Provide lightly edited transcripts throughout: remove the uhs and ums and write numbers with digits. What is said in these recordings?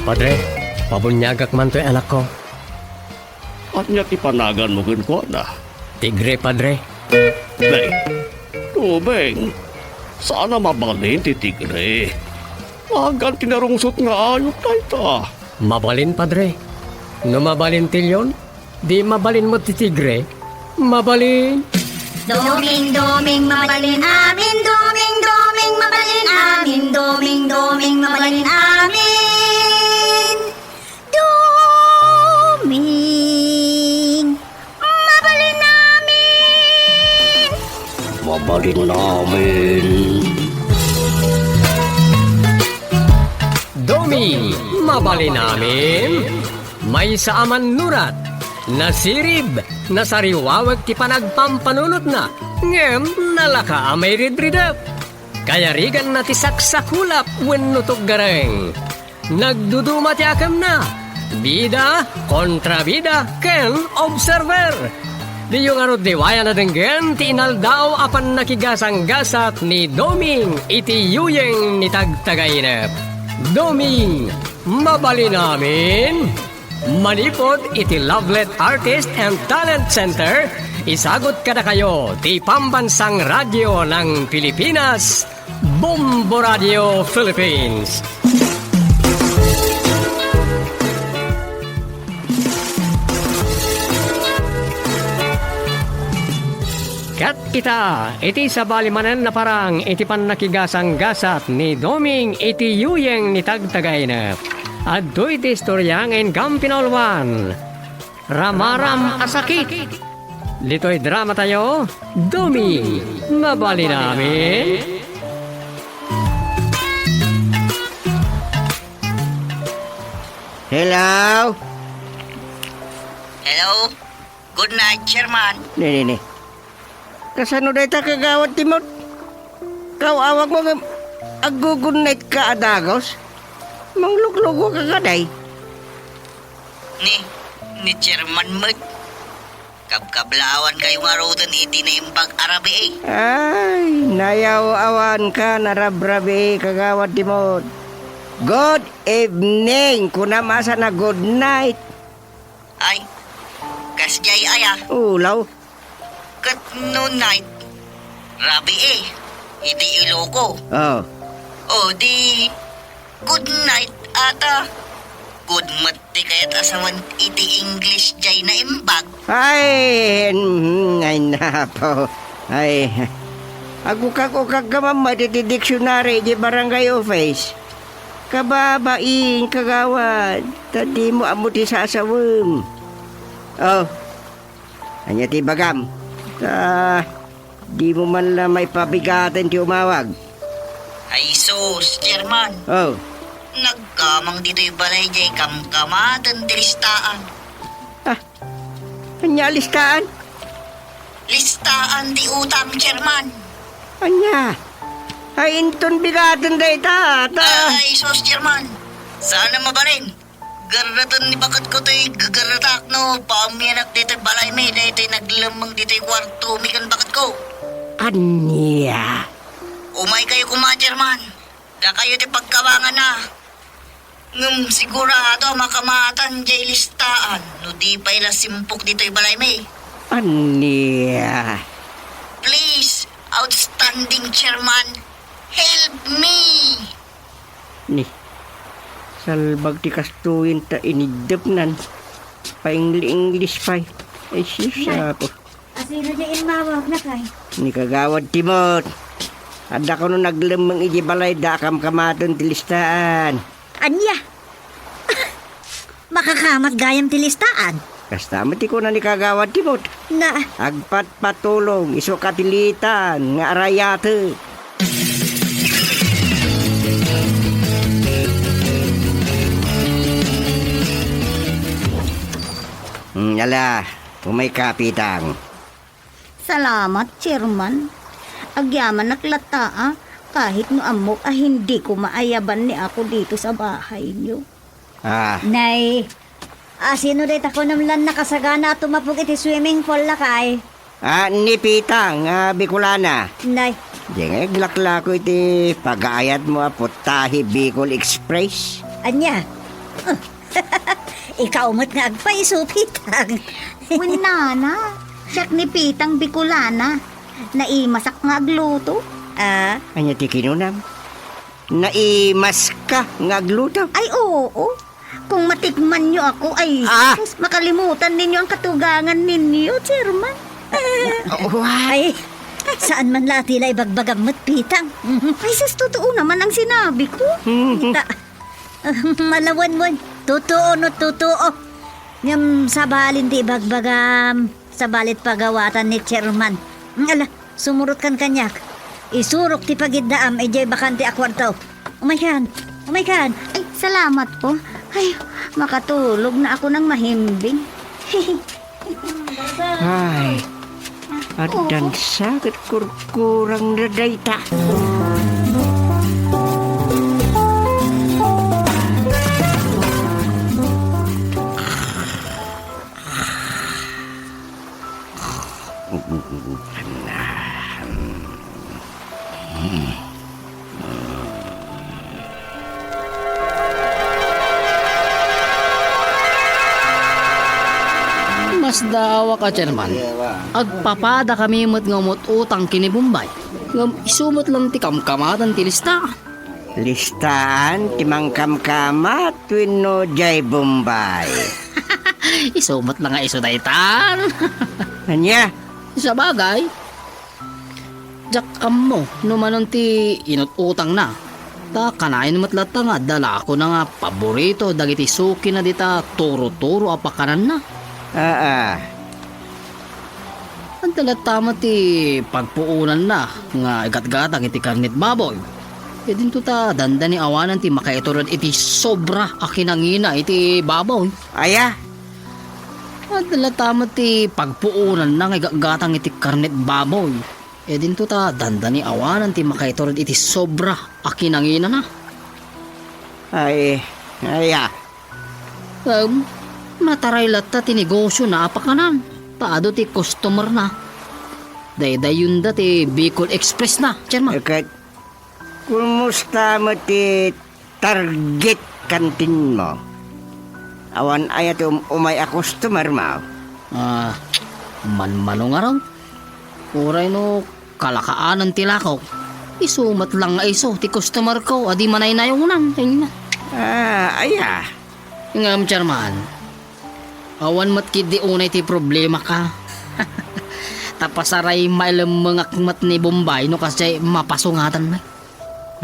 Padre, pabunyagak man to'y anak ko. At niya tipanagan mo kin ko na. Tigre, Padre. Nay, tubeng. Sana mabalin ti tigre. Agan tinarungsot nga ayok na ito. Mabalin, Padre. No mabalin tilyon, di mabalin mo ti tigre. Mabalin. Doming, doming, mabalin amin. Doming, doming, mabalin amin. Doming, doming, mabalin amin. Doming, mabalin amin. Mabalin namin. Domi, mabalin namin. May saaman nurat, nasirib, nasariwawag ti panagpampanunot na, ngem nalaka amay ridridap. Kaya rigan na ti saksakulap wenno gareng. Nagduduma ti akam na, bida, kontrabida, ken observer. Di yung arot diwaya na denggen, ti inaldaw apan nakigasang-gasat ni Doming iti yuyeng ni tagtagainep. Doming, mabali namin. Manipod iti Lovelet Artist and Talent Center, isagot kada kayo ti pambansang radyo ng Pilipinas, Bombo Radio Philippines. Kat kita, iti sa balimanan na parang iti pan nakigasang-gasat ni Doming iti yuyeng ni tagtagainep. At do'y iti istoryang en Gampinolwan. Ramaram asakit. Dito'y drama tayo, Doming, mabali namin. Hello? Hello? Good night, Chairman. Ni. Kasano day ta kagawad timot? Awag mo nga agugunit ka adagos? Mangluglugo ka kaday. Ni Chairman Mud. Kabkablawan kayo nga rodan iti na imbag Arabi eh. Ay, nayaw-awan ka narabrabi kagawad timot. Good evening, kunamasa na good night. Ay, kasjay aya. Ulaw. Kat no night. Rabi eh. Iti iloko. Oh. O di, good night ata. Good mati kaya't asawan iti English jay na imbag. Ay napo. Ay, agukak-ukak ka mamad iti dictionary di barangay office. Kababain, kagawad. Tadi mo amo ti sasawem. Oh, anya ti bagam. Di mo man lang may pabigatan ti umawag. Ay sus, Chairman. Oh, Nagkamang dito'y balay jay kamkamatan ti listaan. anya listaan? Listaan ti utang, Chairman. Anya? Ay, inton bigatan day ta. Ay sus, Chairman. Sana mabalin. Garratan ni bakat ko to'y gagaratak no. Paamiyanak dito'y balay may dito'y naglamang dito'y kwarto. Mikan bakat ko. Anya? Umay kayo kuma, Chairman. Da kayo ti pagkawangan na. Ngum sigurado makamatan jay listaan. No di pa ila simpok dito'y balay may. Anya? Please, outstanding Chairman, help me. Ni, salbag ti kastuin ta inidap-nan. Paingli-English pa'y. Ay, siya po. Asino jay mawag na kay? Ni kagawad timot. Ada ko nung naglamang iji balay da kamaton tilistaan. Anya? Makakamat gayam ti listaan. Kastamati ko na ni kagawad timot. Na, Agpat patulong, iso katilitan, nga arayate. Yala, umay kapitang. Salamat, Chairman. Agyaman naklata, kahit no amok hindi ko maayaban ni ako dito sa bahay niyo. Nay, sino dit ako namlan nakasagana tumapog iti swimming pool lakay? Ni Pitang, Bicolana. Nay, Di nga, glakla ko iti pag-aayat mo putahi Bicol Express. anya, Ikaw mat nga agpaiso, Pitang. Winana, siyak ni Pitang Bicolana. Naimasak nga agluto. Anya ti kinunam. Naimas ka nga agluto. Ay, oo. Kung matikman nyo ako, ay sus, makalimutan ninyo ang katugangan ninyo, Chairman. Ay, saan man latila ibagbagam mat, Pitang. Ay, sus, totoo naman ang sinabi ko. Malawan-wan. Totoo no, totoo. Ngam sabalin di bagbagam. Sabalit pagawatan ni Chairman. Ala, sumurot kan kanyak. Isurok ti pagiddaam, ejay bakante akwarto. Umaykan. Ay, salamat po. Ay, makatulog na ako ng mahimbing. Ay, adan sakit kurang na dayta. Mas dawa ka, Chairman. Agpapada kami ngamot utang kini Bombay. Ngam isumot lang ti kamkamatan ti lista. Listaan timang kamkamat wino jay Bombay. Isumot lang nga iso daytan. Anya? Sa bagay. Jak mo, numanon ti inot utang na. Ta kanain matlata nga dala ko na nga paborito dagiti suki na dita turo-turo apakanan na. Ang talatama ti pagpuunan na nga igat-gatang iti karnit baboy. E dinto ta dandani awanan ti makaiturod iti sobra akinangina iti baboy. Aya? Ang talatama ti pagpuunan na nga igat-gatang iti karnit baboy. E dinto ta dandani awanan ti makaiturod iti sobra akinangina na. Ay, aya. Mataray latta ti negosyo na apakanan. Paado ti customer na. Daydayon da ti Bicol Express na, Chairman. Kat, kumusta mo ti target kantin mo? Awan ayat umay a customer mo? Manmanong araw. Uray no kalakaanan ti lakaw. Isumat lang nga iso ti customer ko. Adi manay na yung unang. Aya. Ngam, Chairman. Awan matkid di unay ti problema ka. Tapasaray mailam mga akmat ni Bombay no kasi mapasungatan na.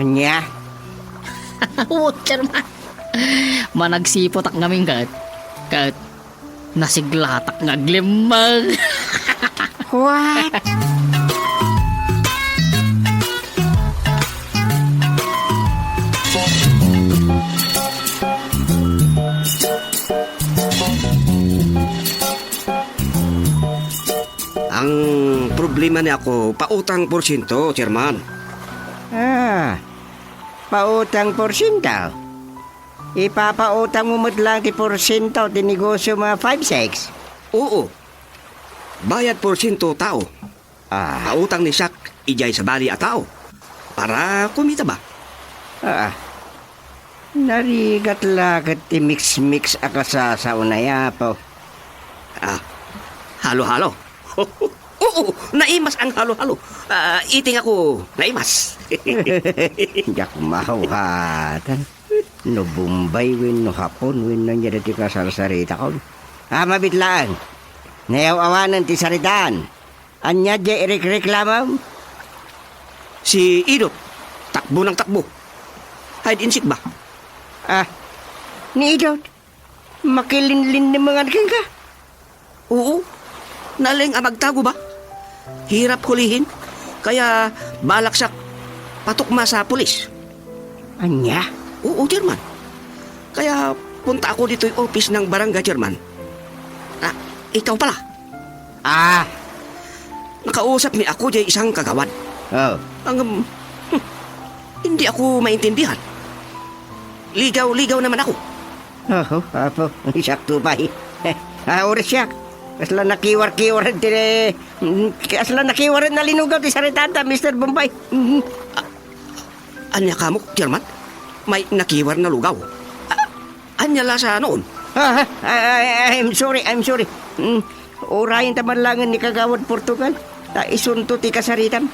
Anya? Oo, Chairman. Managsipot ak namin kat nasiglatak nga glimag. What? Ang problema niya ako, pautang porsyento, Chairman. Pautang porsyento? Ipapautang mo lang ti porsyento ti negosyo mga 5-6? Oo. Bayad porsyento tao. Pautang ni Shaq, ijay sa bali a tao. Para kumita ba? Narigat lagat ti mix-mix akasa sa unaya po. Halo-halo. Oo, naimas ang halo-halo. Iting ako, naimas. Jak mahuhatan. No Bombay win, no Hapon win, no niya dati ka sarita ko. Mabitlaan. Nayaw-awanan ti saritaan. Anya di reklamam? Si Idot, takbo ng takbo. Hide and seek ba? Ni Idot? Makilinlin ni mga king ka? Oo, naling magtago ba? Hirap hulihin, kaya balak siya patukma sa pulis. Anya? Oo, Chairman. Kaya punta ako dito yung office ng barangay, Chairman. Ikaw pala. Nakausap ni ako dyan isang kagawad. Hindi ako maintindihan. Ligaw-ligaw naman ako. Apo, isakto pa oras siya. Asla nakiwar-kiwar na linugaw ti saritata, Mr. Bombay. Anya ka mo, Chairman? May nakiwar na lugaw. Anyala sa noon. I'm sorry. Urayan tamanlangan ni Kagawad Portugal. Ta isunto ti kasaritam.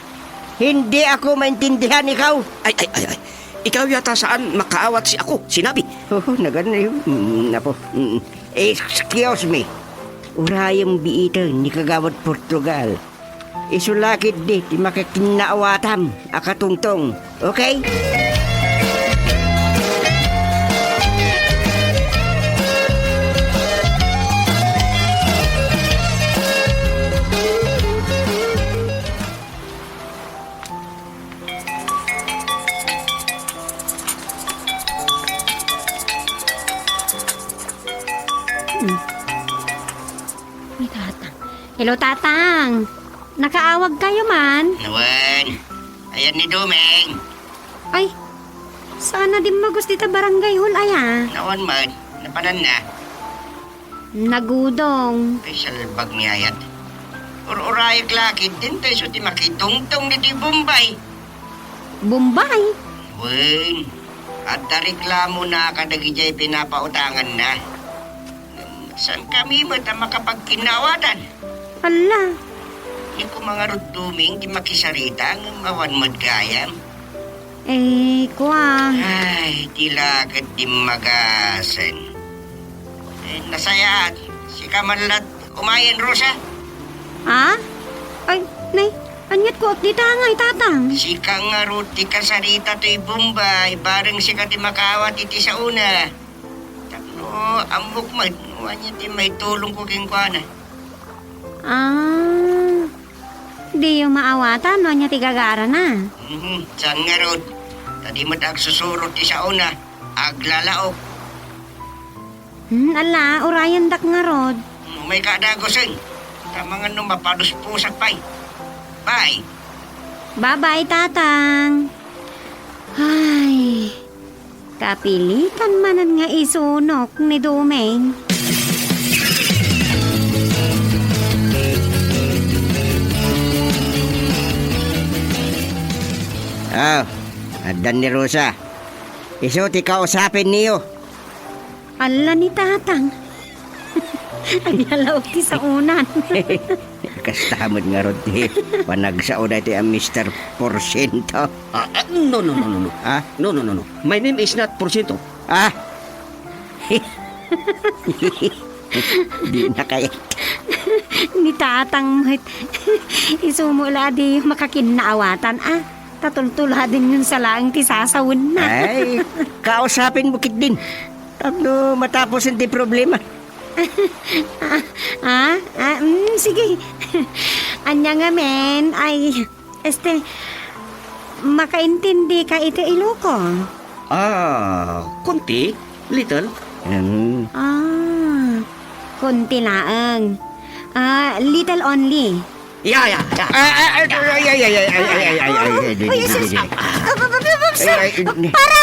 Hindi ako maintindihan ikaw. Ay. Ikaw yata saan makaawat si ako, sinabi. Nagano yun. Napo. Excuse me. Urayang biitan ni Kagawad Portugal. Isulakid di makakinawatam akatungtong. Okay? Ay, Tatang. Hello, Tatang. Nakaawag kayo man? Nawan. Ayan ni Dumeng. Ay, sana din magusto dita barangay hall aya. Nawan man. Napanan na. Nagudong. Special bag ni Ayat. Urayag lakid din tayo ti makitungtong dito Bombay. Bombay. Wen. At reklamo na kadagijay pinapautangan na. Saan kami mata makapagkinawatan? Ala. Di ko mga ruduming di makisarita ng mawan magayam. Kuha. Ay, tilagat di magasan. Nasayat, si Kamalat umayan, Rosa. Ha? Ay, nay. Anyat ko di tangay, Tatang. Si Kangarut di kasarita to'y Bombay, bareng si di makawat iti sa una. Tapno, amok man, wanya di may tulong ko kingkwana. Di yung maawatan, no niya tigagara na. Saan nga rod? Tadi mo agsusurot ti sa una, aglalaok. Ala, urayan dak nga rod. May kadagosin. Tamangan nung mapadus pusak pa'y. Bye. Bye-bye, Tatang. Ay, kapilitan manan nga isunok ni Dumeng. Adan ni Rosa. Iso ti kausapin niyo. Ala ni Tatang. Aglalaok ti sa unan. Kastamod nga rod ti panagsauna ti ang Mr. Porsyento. No. Ah? No. My name is not Porsyento. Ah? Di na kaya. Ni Tatang isumula di makakinaawatan tatultula din yun sa laang ti sasawin na. Ay, kausapin mo kit din. Tapno matapos hindi problema. Sige. Anya nga men, ay, makaintindi ka ito Iluko. Kunti, little. Kunti laang. Little only. Yeah. Para,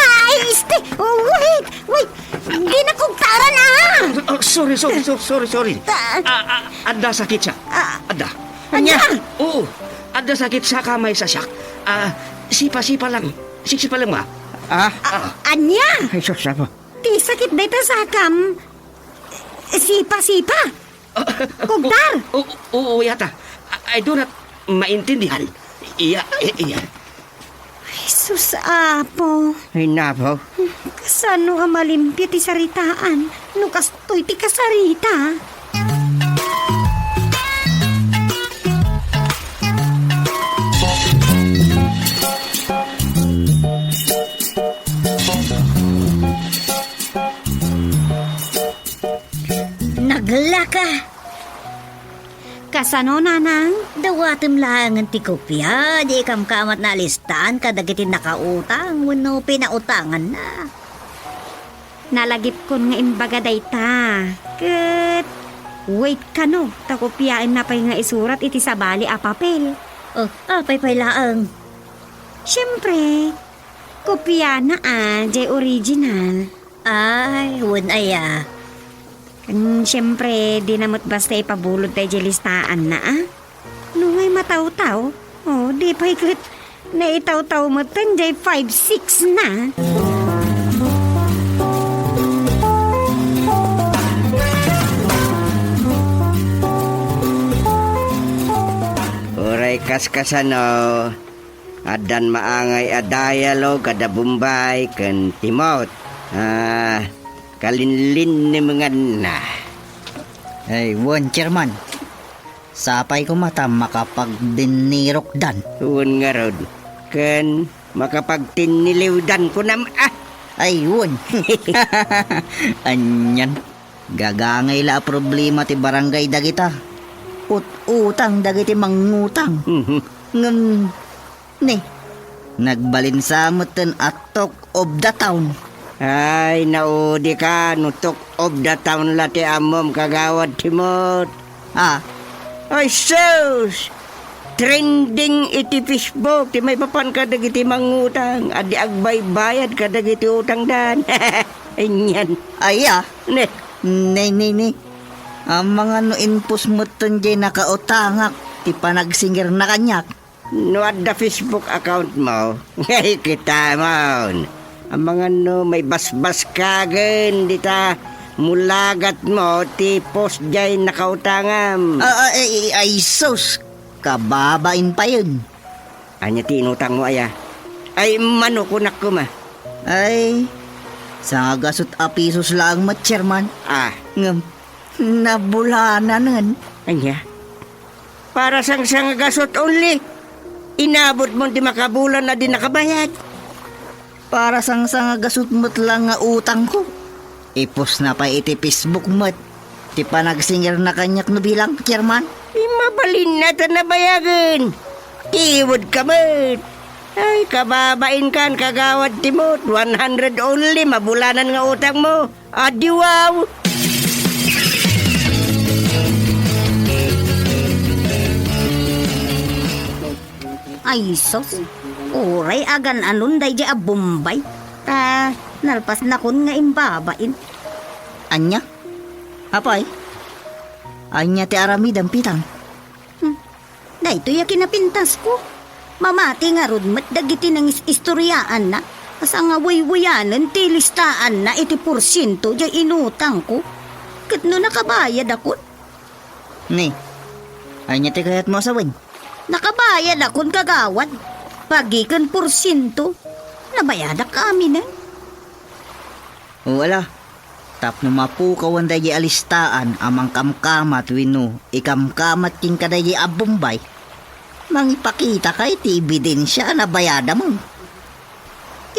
wait. Di na kugtara na. Sorry. Ada sakit siya. Ada. Anya? Oo. Ada sakit sa kamay sa siyak. Sipa lang. Siksipa lang ba? Anya? Ay, sasama. Ti sakit dito sa kam. Sipa. Kugtar. Oo, yata. I do not maintindihan. Iya. Jesus, apo. Ay, napo. Kasano nga malimpyo ti saritaan? No kastoy ti kasarita. Naglaka. Kasano, nanang? Dawatim lang ang tikopya, di kamkamat na listaan kadagitin nakautang, wano pinautangan na. Nalagip kon nga imbaga dayta. Ket, wait ka no, takopyain na pa'y nga isurat iti sabali a papel. Pay laang. Siyempre, kopya na jay original. Ay, wan aya. Siyempre, di namot basta ipabulod tayo jay listaan na Nungay mataw-taw, di pa iklit na itaw-taw mo tan jay 5-6 na. Kaskasano, adan maangay a dialog kada Bombay ken Timot. Kalinlin ni mga na. Ay, wan, chairman. Sapay ko mata makapagdinirok dan. Uwan nga rod. Ken makapagtiniliwdan ko nam. Ay, wan. Anyan. Gagangay la problema ti barangay dagita. Utang dagiti mangutang. Ngam, ni, nagbalinsamot ten atok of the town. Ay, naudi ka, nutok of the town lati amom kagawad Timot. Ay, sus! Trending iti Facebook, ti may papan ka dagiti mangutang, adi agbay-bayad ka dagiti utang dan. Ayan. Ay, Ne, ni. Ang mga no inpus mo ton jay nakautangak, ti panagsingir na kanyak. no at the Facebook account mo, ngay kita mo. Ang mga no may basbas kagen dita mulagat mo ti post jay nakautangam. Ay, sus! Kababain pa yun. Anya ti inutang mo aya. Ay manukunak ko ma. Ay, sa gasot apisos lang mat, chairman. Ngam, nabulanan. Anya? Para sang gasot only. Inabot mo di makabulan na di nakabayad. Para sang gasot mo't lang nga utang ko. Ipos na pa iti Facebook mo't. Ti panagsingir na kanyak no bilang, chairman. Mabalin na ta nabayagan. Iwod ka mo't. Ay, kababain kan kagawad Timot. 100 only, mabulanan nga utang mo. Adi wow! Ay, sos. Uray agan anon day di a Bombay. Nalpas na kun nga imbabain. Anya? Apay? Anya ti aramidang pitang. Dahito ya kinapintas ko. Mamati nga rod mat dagiti nang istoryaan na. Asa nga waywuyanan ti listaan na iti porsyento di inutang ko. Kat no nakabayad ako. Ni, anya ti kayat mo asawan? Nakabayad akong kagawad. Pagikan porsyento. Nabayadak kami na. Wala. Tapno mapukawan dayi alistaan amang kamkamat wino. Ikamkamat king kadayi a Bombay. Mangipakita kay ti ebidensya na bayada mo.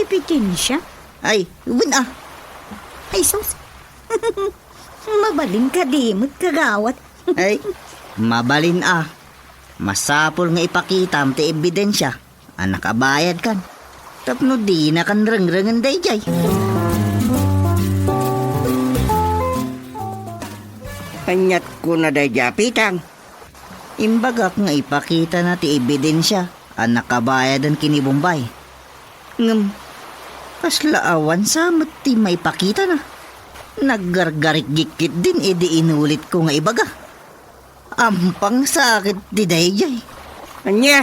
Ebidensya? Ay, wala. Ay, sos. Mabalin ka di mo't kagawad. Ay, mabalin Masapol nga ipakita am ti ebidensya. Nakabayad kan. Tapno di na kan reng-rengen day jay. Anyat ko na day japitang. Imbagak nga ipakita na ti ebidensya. Nakabayadan kini Bombay. Ngam, kaslaawan sa ti may pakita na. Naggargarik gikit din edi inulit ko nga ibaga. Ampang sakit di dayjay. Anya?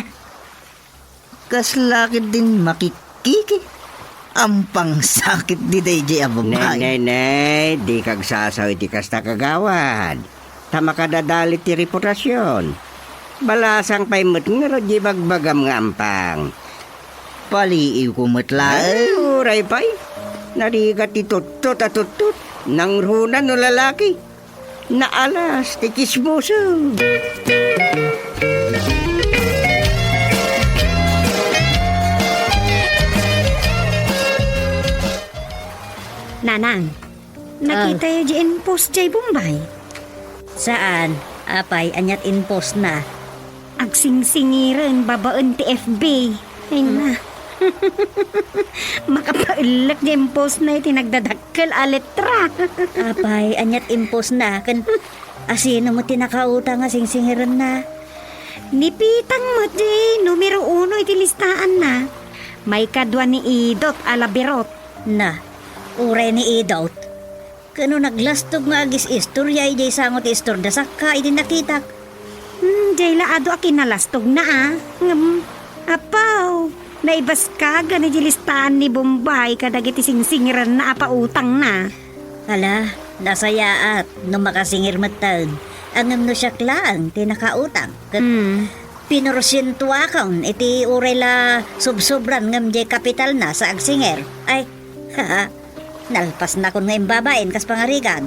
Kaslakit din makikiki. Ampang sakit di dayjay a Bombay. Nay, di kag sasaw iti kasta kagawad. Tama ka dadali ti reputasyon. Balasang pay mo't nga di bagbagam nga ampang. Paliiw ko matla. Ay, uray pay. Narigat ti tutot at tutot. Nang runan no lalaki. Naalas ti kismoso. Nanang, nakita yung di in-post jay Bombay. Saan? Apay, anyat in-post na. Agsing-singiran, babaan ti FB. Ay na. Makapaulak di in-post na iti nagdadakkel a letra. Apay, anyat in-post na. Kan, asino mo tinakauta nga singsingiran na. Nipitang mo di, numero 1 iti listaan na. May kadwa ni Idot alabirot. Na, uray ni Idot. Kano naglastog nga agis istorya, ijay sangot istor da sakka, iti nakitak. Jay laado a kinalastog na apaw. Naibas ka gani di listaan ni Bombay kadagiti singsingiran na apautang na. Hala, nasayaat, no makasingir matag. Ang no siya klaan, tinakautang. Kat, Pinorosinto akong iti uray la subsobran ngam jay kapital na sa agsinger. Ay, haha, nalpas na kon ngayon babaen kas pangarigan.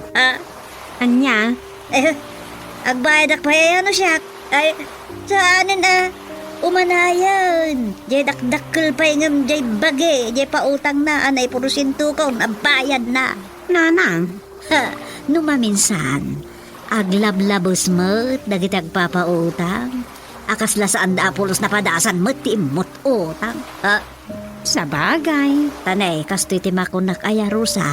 Anya? Agbayad ak payayano siya. Ay, saanin umanayan. Jay dakdakkel pay ngam jay bage, jay pautang na anay porosinto kong agbayad na. Nanang? Numaminsan, aglablabos mo't dagiti agpapautang. Akas la saan da apulos na padasan mo't ti imot utang. Sa bagay. Tanay, kasto'y ti makunak ayarusa.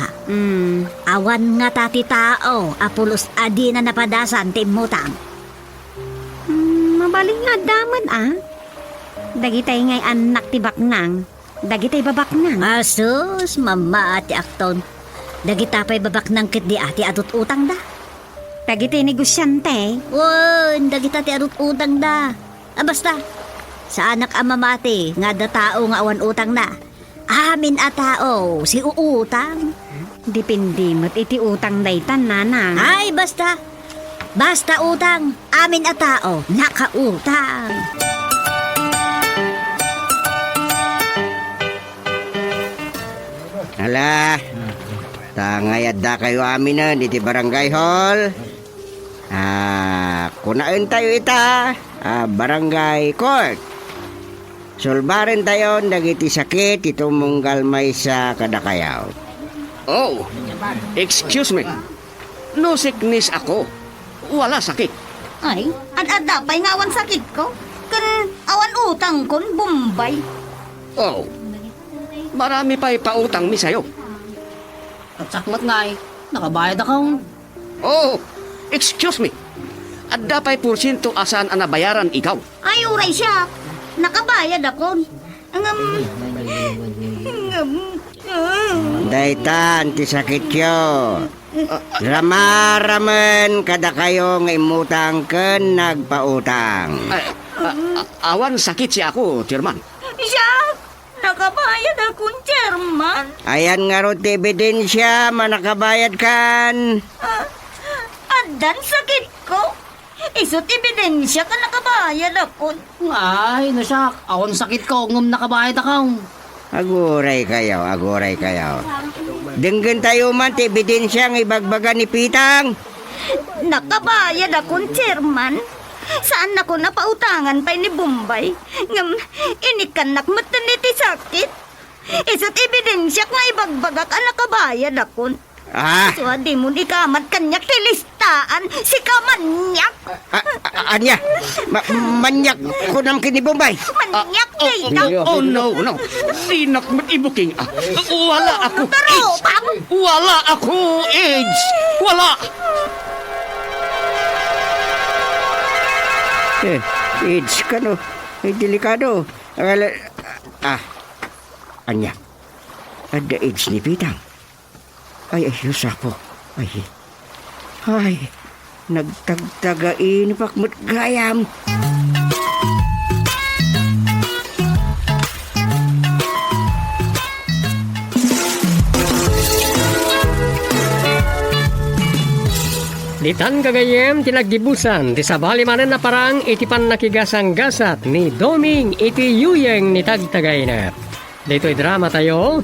Awan nga tati tao, apulos adi na napadasan ti imutang. Mabaling nga daman Dagitay ngay anak ti baknang. Dagitay babaknang. Asus, mama ati akton. Dagita pa'y babaknang kit di ati adot utang da. Dagitay negosyante. Wan, dagita ti adot utang da. Basta, sa anak amamati, nga da tao nga awan utang na. Amin a tao, si uutang. Dipindi mo't iti utang daytan, nanang. Ay, basta. Basta utang, amin a tao, nakautang. Hala, tangayad da kayo amin na diti barangay hall. Kunain tayo barangay court. Sulbarin tayo dagiti sakit itumunggal may sa kadakayaw. Oh, excuse me. No sickness ako. Wala sakit. Ay, adapay nga awan sakit ko. Kan awan utang kon Bombay. Oh, marami pa'y pautang mi sa'yo. At sakmat nga nakabayad akong. Oh, excuse me. At dapay porsyento asan ang nabayaran ikaw. Ay, uray siya. Nakabayad ako. Daytan ti sakit yo. Ramaraman kada kayo nga imutang ken nagpautang. Awan sakit si ako, Chairman. Siya, nakabayad akong chairman. Ayan nga ro ti ebidensya manakabayad kan. Andan sakit ko. Isot ebidensya ka nakabayad ako. Ay, nasyak. Awan sakit ko, nakabayad akong. Aguray kayo. Denggan tayo man ti ebidensya nga ibagbaga ni Pitang. Nakabayad akong chairman. Saan ako napautangan pa ni Bombay? Ngam, inikanak mo ti sakit. Isot ebidensya nga ibagbagak ang nakabayad akong. So, di mo ikamat kanyak tilistaan. Si kamanyak. Anya, manyak ko nam kini Bombay. Manyak kay ikaw. Oh, no. Sinak mag-ibuking. Wala ako Pero, AIDS. Wala ako AIDS. Wala. AIDS ka no. Delikado. Anya, ada AIDS ni Pitang. Ay, Yusapo. Ay, nagtagtagain pakmut gayam. Ditan kagayem tinagdibusan ti sabali manen na parang iti pan nakigasang gasat ni Doming iti yuyeng ni tagtagay na. Dito'y drama tayo,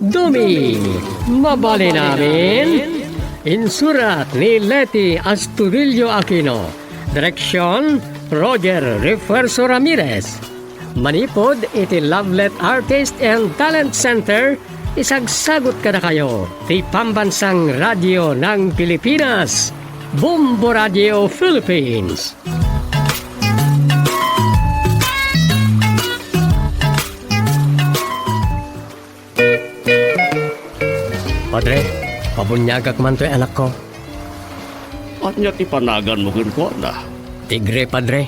Doming, mabali namin. Insurat ni Leti Astudillo Aquino. Direksyon, Roger Refuerzo Ramirez. Manipod iti Lovelet Artist and Talent Center. Isagsagot ka na kayo. Ti Pambansang Radio ng Pilipinas. Bombo Radio Philippines. Padre, pabunyagak man to'y anak ko. At niya tipanagan mo ko na. Tigre, Padre.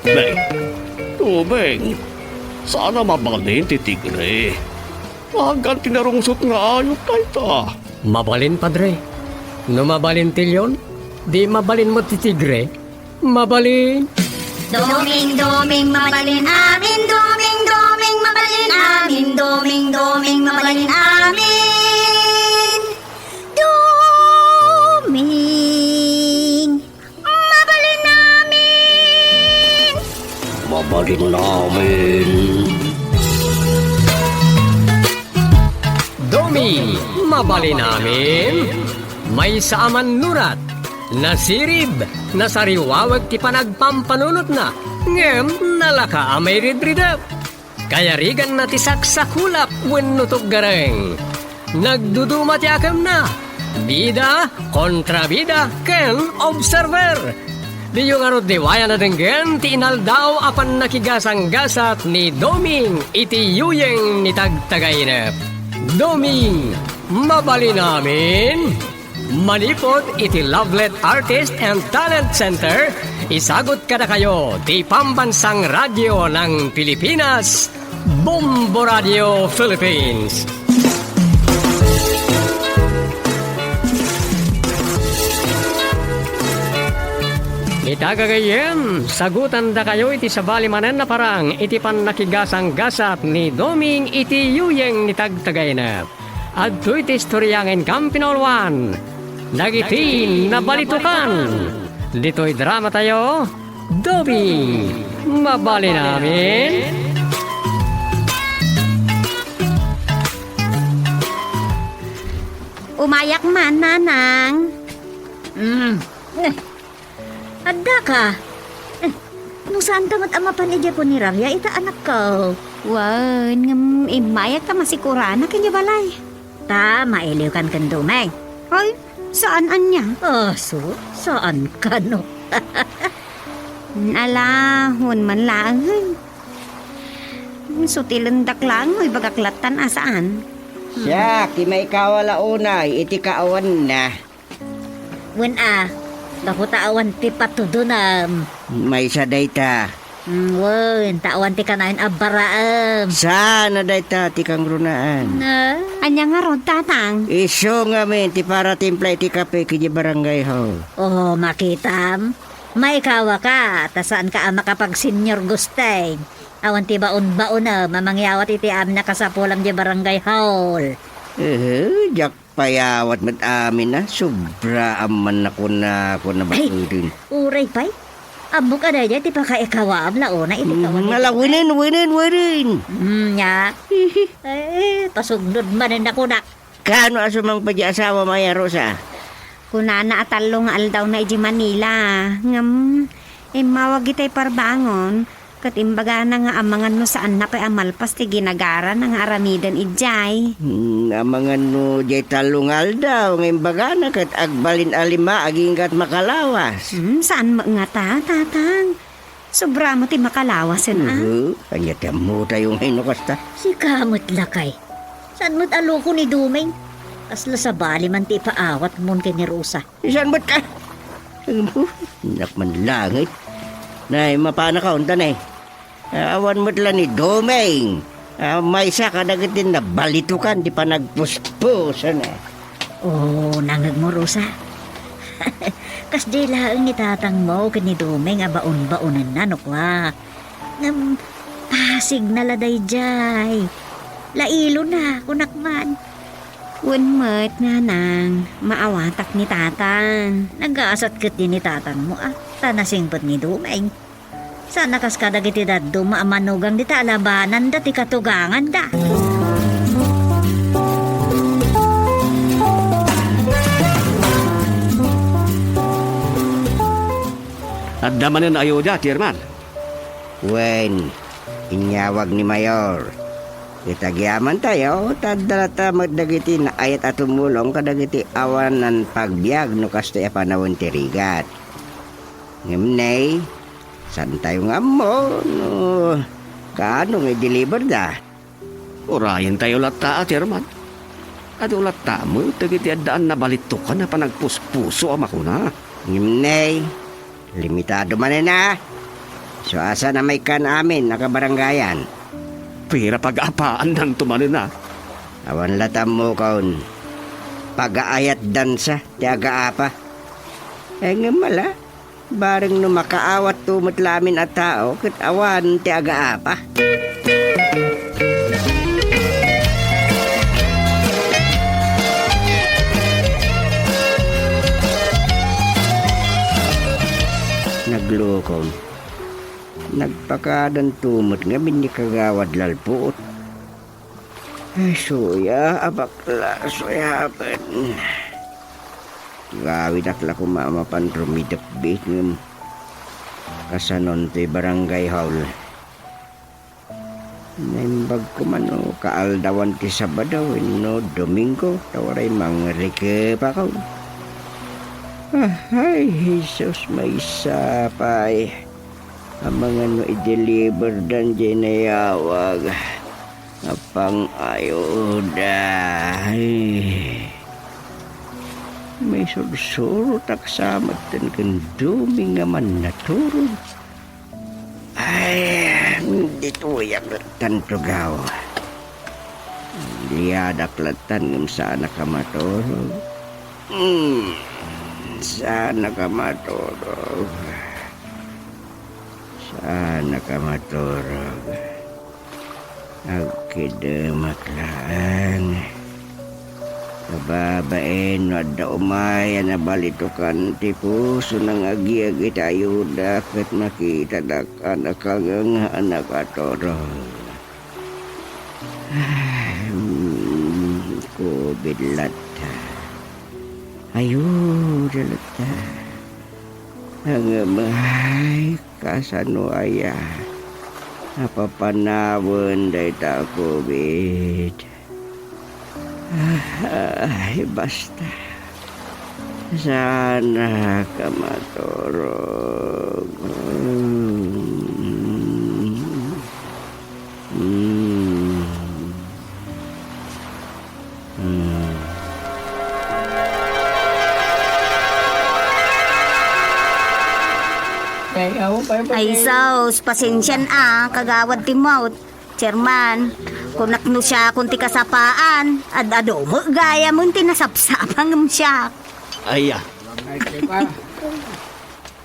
Nay, tubeng. Sana mabalin ti tigre. Wagan tinarungsot nga ayot tayo ta. Mabalin, Padre. No mabalin tilyon, di mabalin mo ti tigre. Mabalin. Doming, mabalin amin. Doming, mabalin amin. Doming, mabalin amin. Doming, mabalin amin. namin. Doming, mabali namin. May saaman nurat, nasirib, nasariwawag ti panagpampanunot na, ngem nalaka amay ridridap. Kaya rigan na ti saksakulap wenno gareng. Nagduduma ti akam na, bida, kontrabida, ken observer. Di yung arot diwaya na denggen, ti inaldaw apan nakigasang-gasat ni Doming, iti yuyeng ni tagtagainep. Doming, mabali namin. Manipod iti Lovelet Artist and Talent Center, isagot kada kayo ti pambansang radyo ng Pilipinas, Bombo Radio Philippines. Itagagayem, sagutan da kayo iti sabali manen na parang iti pan nakigasang-gasat ni Doming iti yuyeng ni tagtagainep. At iti istoryangen Kampinolwan, dagiti nabalitukan. Dito'y drama tayo, Doming, mabali namin. Umayak man, nanang. Adda ka. Nung saan tamat amapan ija po ni Rarya, ita anak ko. Wan, imayak ta masikurana kanya balay. Ta, mailiw kan Domeng. Ay, saan anya? Saan ka no? Ala, hun man lang. Sutilandak lang, may bagaklatan asaan. Siya, kimay kawala unay, iti kaawan na. Wen dapat awan ti patudo na. May isa dayta. Wen, tawan ti kanain abaraam. Sana dayta, ti kang runaan. Anya nga ron, tatang? Iso nga men, ti para timpla iti kape kiji barangay hall. Oh, makitam. May kawa ka, ta saan ka makapag senior gustay. Awan ti baon-baon na, mamangyawat iti am na kasapulam di barangay hall. Jak payawat mat amin na, sobra aman ako na baturin. Uray pay? Amo ka na dyan, ti pa kaikawaam na una, iti kawan. Winin. Nya. Pasugnod manin ako na. Kano asumang pa di asawa Maya Rosa? Kunana atalo nga aldaw na iji Manila. Ngam, mawag itay parbangon. Katimbaga na nga amangan no saan na pa'y amalpas ti ginagara ng aramidan ijay. Amangan no jay talungal daw, ngayon baga na kat agbalin alima aging kat makalawas. Saan mo nga tatang? Sobra mo ti makalawas yun Kanya mo tayong hinukas ta. Si kamot lakay. Saan mo't aloko ni Dumeng? Asla sa bali man ti paawat mon kay ni Rosa. Saan mo't ka? Nakman langit. Nay, mapana ka unta na awan mo't lang ni Domeng. May isa ka nagatin na balitukan, di pa nagpuspusan nangag mo Rosa. Kas di laang itatang mo kay ni Dumeng abaon-baonan na no kwa. Pasig na laday jay. Lailo na kunakman. Unmet nga nang maawatak ni tatang. Nag-aasat kat din ni tatang mo tanasingpot ni Dumeng. Sana kas kadag iti daddo maamanugang di talabanan da ti katugangan da. At damanin ayo da, Tierman. Wen, inyawag ni Mayor. Itagyaman tayo, tadalata magdagiti na ayat at tumulong kadagiti awan ng pagbiag no kasto panawon tirigat. Ngimnay, saan tayo nga mo, no, kaano nga deliver da? Orayan tayo lata, Tierman. At ulata mo, tagiti adaan na balitukan na panagpuspuso ako na. Ngimnay, limitado man na. So asa na may kan amin, nakabaranggayan. Pira pag-apaan ng tumanin na. Awan latam mo kaun. Pag-aayat dansa, tiaga apa. Nga mala, bareng no makaawat tumot lamin at tao, kat awan tiaga apa. Naglukon. Nagpakadan tumot nga min ni kagawad lalpuot. Ay, suya, abakla, suya, apan. Gawid akla ko mamapan rumidakbit ng kasanon ti barangay hall. Naimbag ko man o kaaldawan ti Sabado no Domingo tawaray mga rike pa ko. Ay, Jesus may sapay. Ang mga no i-deliver dan dyan na yawag. Apang ayuda. May sursuro taksamat dan kendumi nga man naturod. Ay, dito yung tanto gaw. Liyadak latan ng sana ka maturog. Sana ka maturog. Sana ka maturog. Agkidamak lang. Kababaen, wadda umaya na balitukan ti puso ng agi-agi tayo dapat makita anak kagang anak atorog. Covid lata. Ayuda lata. Ang amay kasano aya. Napapanawan day ta COVID. Ay, basta. Sana ka maturog. Ay, sos, pasensyan kagawad timot. Chairman, kunak no siya kunti kasapaan. Adado mo, gaya mo tinasapsapang siya. Aya.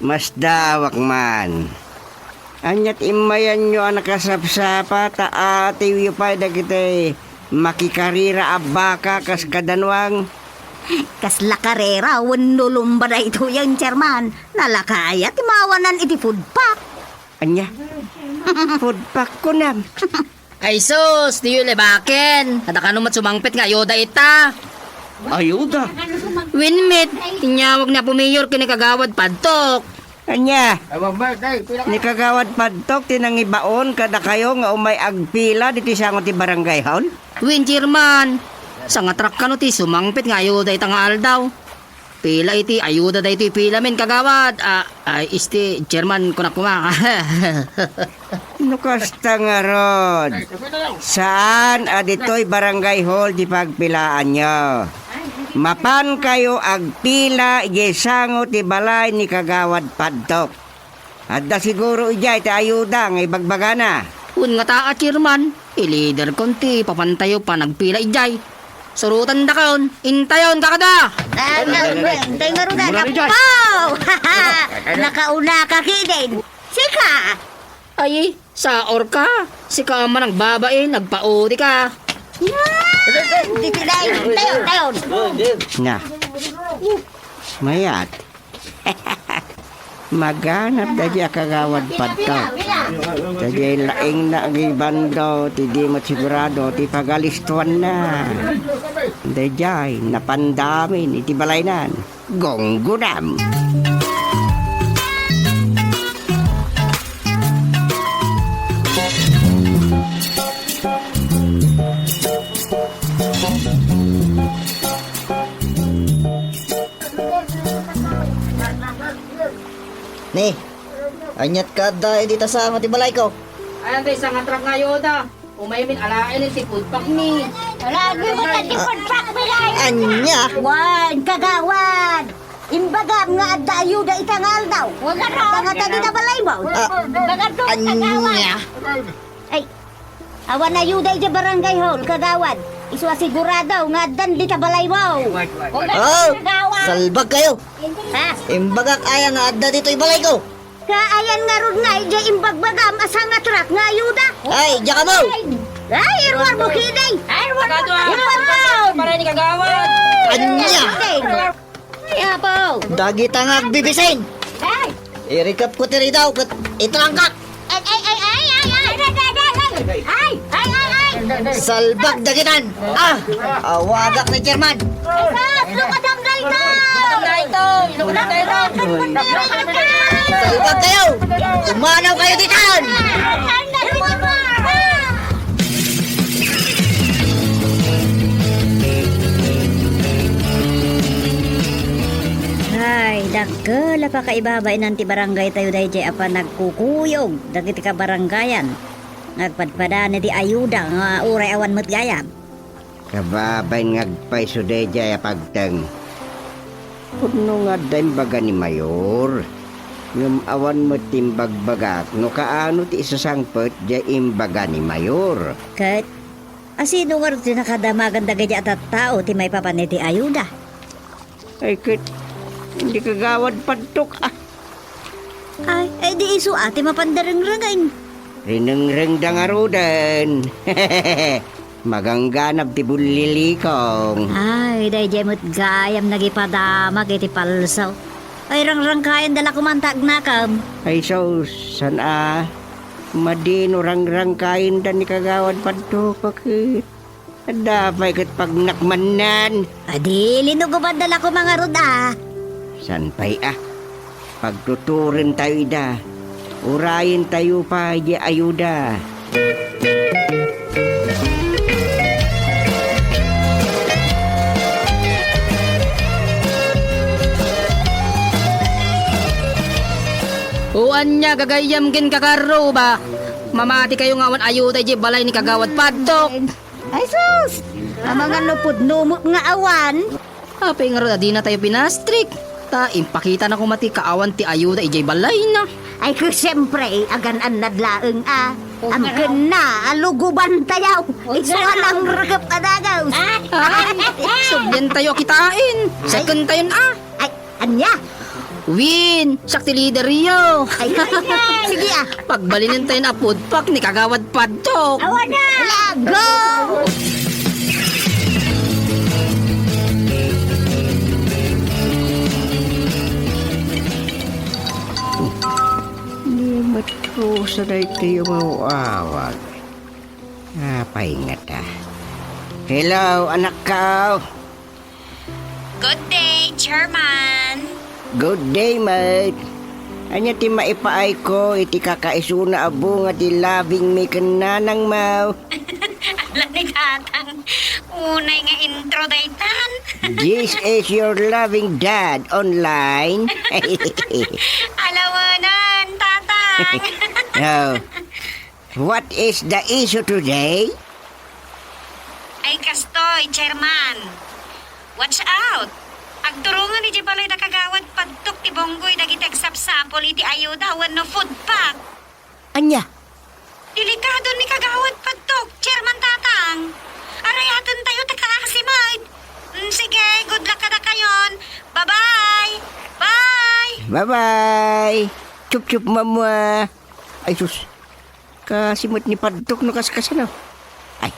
Mas dawak man. Anyat imayan nyo ang nakasapsapa taatiw yung pa kita makikarira abaka kas kadanwang. Kasla karera, wano lumbada ito yung chairman. Nalakaya, timawanan iti food pack. Anya? Food pack ko na. Ay sus, di yun lebaken. Ada ka naman sumangpit nga, yoda ita. Ayuda. Winmit, inyawag na pumayor kinikagawad padtok. Anya? Ni kagawad padtok tinangibaon kada kayo nga umay agpila diti sa ti barangay hall. Win, Chairman. Sa nga truck ka no ti sumangpit nga, yoda ita nga aldaw. Pila iti, ayuda da iti pila men kagawad. Isti, Chairman, kunak kuma. Nukasta nga rod. Saan adito'y barangay hall di pagpilaan nyo? Mapan kayo agpila ijesango ti balay ni kagawad padtok. Adda siguro ijay ti ayuda nga ibagbagana. Un nga taa, Chairman. I-leader konti, papantayo pa nagpila ijay. Surutan da kaon, intayon kakada! Intay nga rin na, pow! Nakauna ka kidin. Sika! Ay, sa orka. Si ka man ang babae, nagpaudi ka. Tayon. Na. Mayat. Maganap da diya kagawad padtok. Dadya laing na ang ibando, ti di mo sigurado, ti pagalistuan na. Dadya, napandamin, iti balaynan. Gonggunam. Ni, anyat ka dahil dito sa mga tibalay ko. Ayan tayo sa nga truck nga yoda. Umaymin alain yung tipudpak ni. Lagi mo na tipod-pack bilay. Anya? Wan, kagawad. Imbagam nga adda ayuda itangal daw. Wala ro. Nga tadi na balay mo. Anya? Ay, awan ayuda iti barangay hall, kagawad. Iswa sigurado nga addan di balay mo. Oh, salbag kayo. Ha? Imbagak aya nga adda dito ibalay ko. Kaayan nga ron nga iti imbagbagam asa nga truck nga ayuda. Ay, diya ka mo. Ay, irwar mo kiday. Irwar mo. Para ni kagawad. Anya? Ay, apo. Dagi tangag bibisin. Ay, I-recap ko tiri daw. Ito lang ka. at Salbag dagitan! Awagak ni Chairman! Salbag kayo! Umanaw kayo ditan! Ay, dakkel pa kaibabay nanti barangay tayo dahi jay apa nagkukuyog dagiti ka barangayan. Nagpadpadaan ti ayuda nga uray awan met gayam. Kababay ngagpay sudejay pagteng. Puno nga baga ni Mayor. Ngam awan mo timbagbagak no kaano ti isasangpet jay imbaga ni Mayor. Kat, asino nga rin nakadamagan dagay at tao ti may papaniti ayuda. Ay kat, hindi kagawad padtok Ay di iso ati mapandarang-rangain. Rineng-reng dangarudan. Magangganap ti bulilikong. Ay, dahi jay mo't gayam nagipadamag iti palsaw. Ay rang-rang kayan dala kumantag nakam. Ay so, sana madino rang-rang kain dan ni kagawad padtok bakit? Adapay kat pag nakmanan. Adi, linuguban dala ko mga ruda. San pa'y pagtuturin tayo ida. Urayin tayo pa di ayuda. Uwan niya gagayam gin kakaro ba? Mamati kayo ngawan ayuda di balay ni kagawad padtok. Ay sus! Ang mga lupod numot nga awan. Apay nga rin, di na tayo pinastrik. Ta, impakita na kumati kaawan ti ayuda ijay balay na. Ay ko siyempre, aganan nadlaeng Ang gana, aluguban tayaw. Isuan ang ragap kadagaw. Ay, subyan tayo kitain. Second tayo Ay, anya? Win, sakti leader yo. Ay, sige Pagbalinin tayo na pudpak ni kagawad padtok. Awan na! Go! Limot ko sa day kayo mauawag. Pahingat Hello, anak ka. Good day, Chairman. Good day, mate. Anya ti maipaay ko, iti kakaisuna abo nga ti labing may kananang mau. Ala ni Tatang, unay nga intro daytan. This is your loving dad online. Alawanan, Tatang. Now, what is the issue today? Ay kastoy, Chairman. Watch out. Agturungan ni Jibalay na kagawad padtok ti Bonggoy dagiti agsapsapol iti ayuda wenno food pack. Anya? Delikado ni kagawad padtok, Chairman Tatang. Arayatan tayo takakasimad. Sige, good luck kada kayon. Bye-bye. Bye. Bye-bye. Chup-chup, mama. Ay, sus. Kasimot ni padtok no kaskasano. Ay,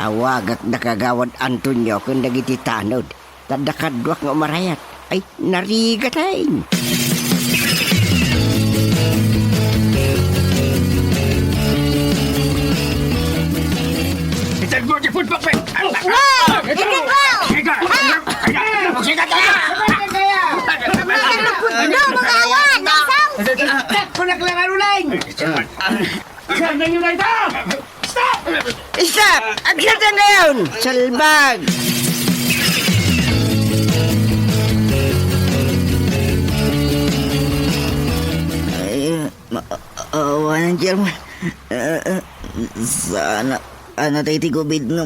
awagak na kagawad Antonio kung dagiti tanod. Tadakadwak nga marayat. Ay, narigatain. Itan mo di food pack. Wow! Tingnan ko! Sigat na! No, mga awan! Nasaw! Panaglangan ulang! Saan na yun na ito? Stop! Stop! Agsat na ngayon! Salbag! Awan ng Chairman. Sana tayo ti COVID nga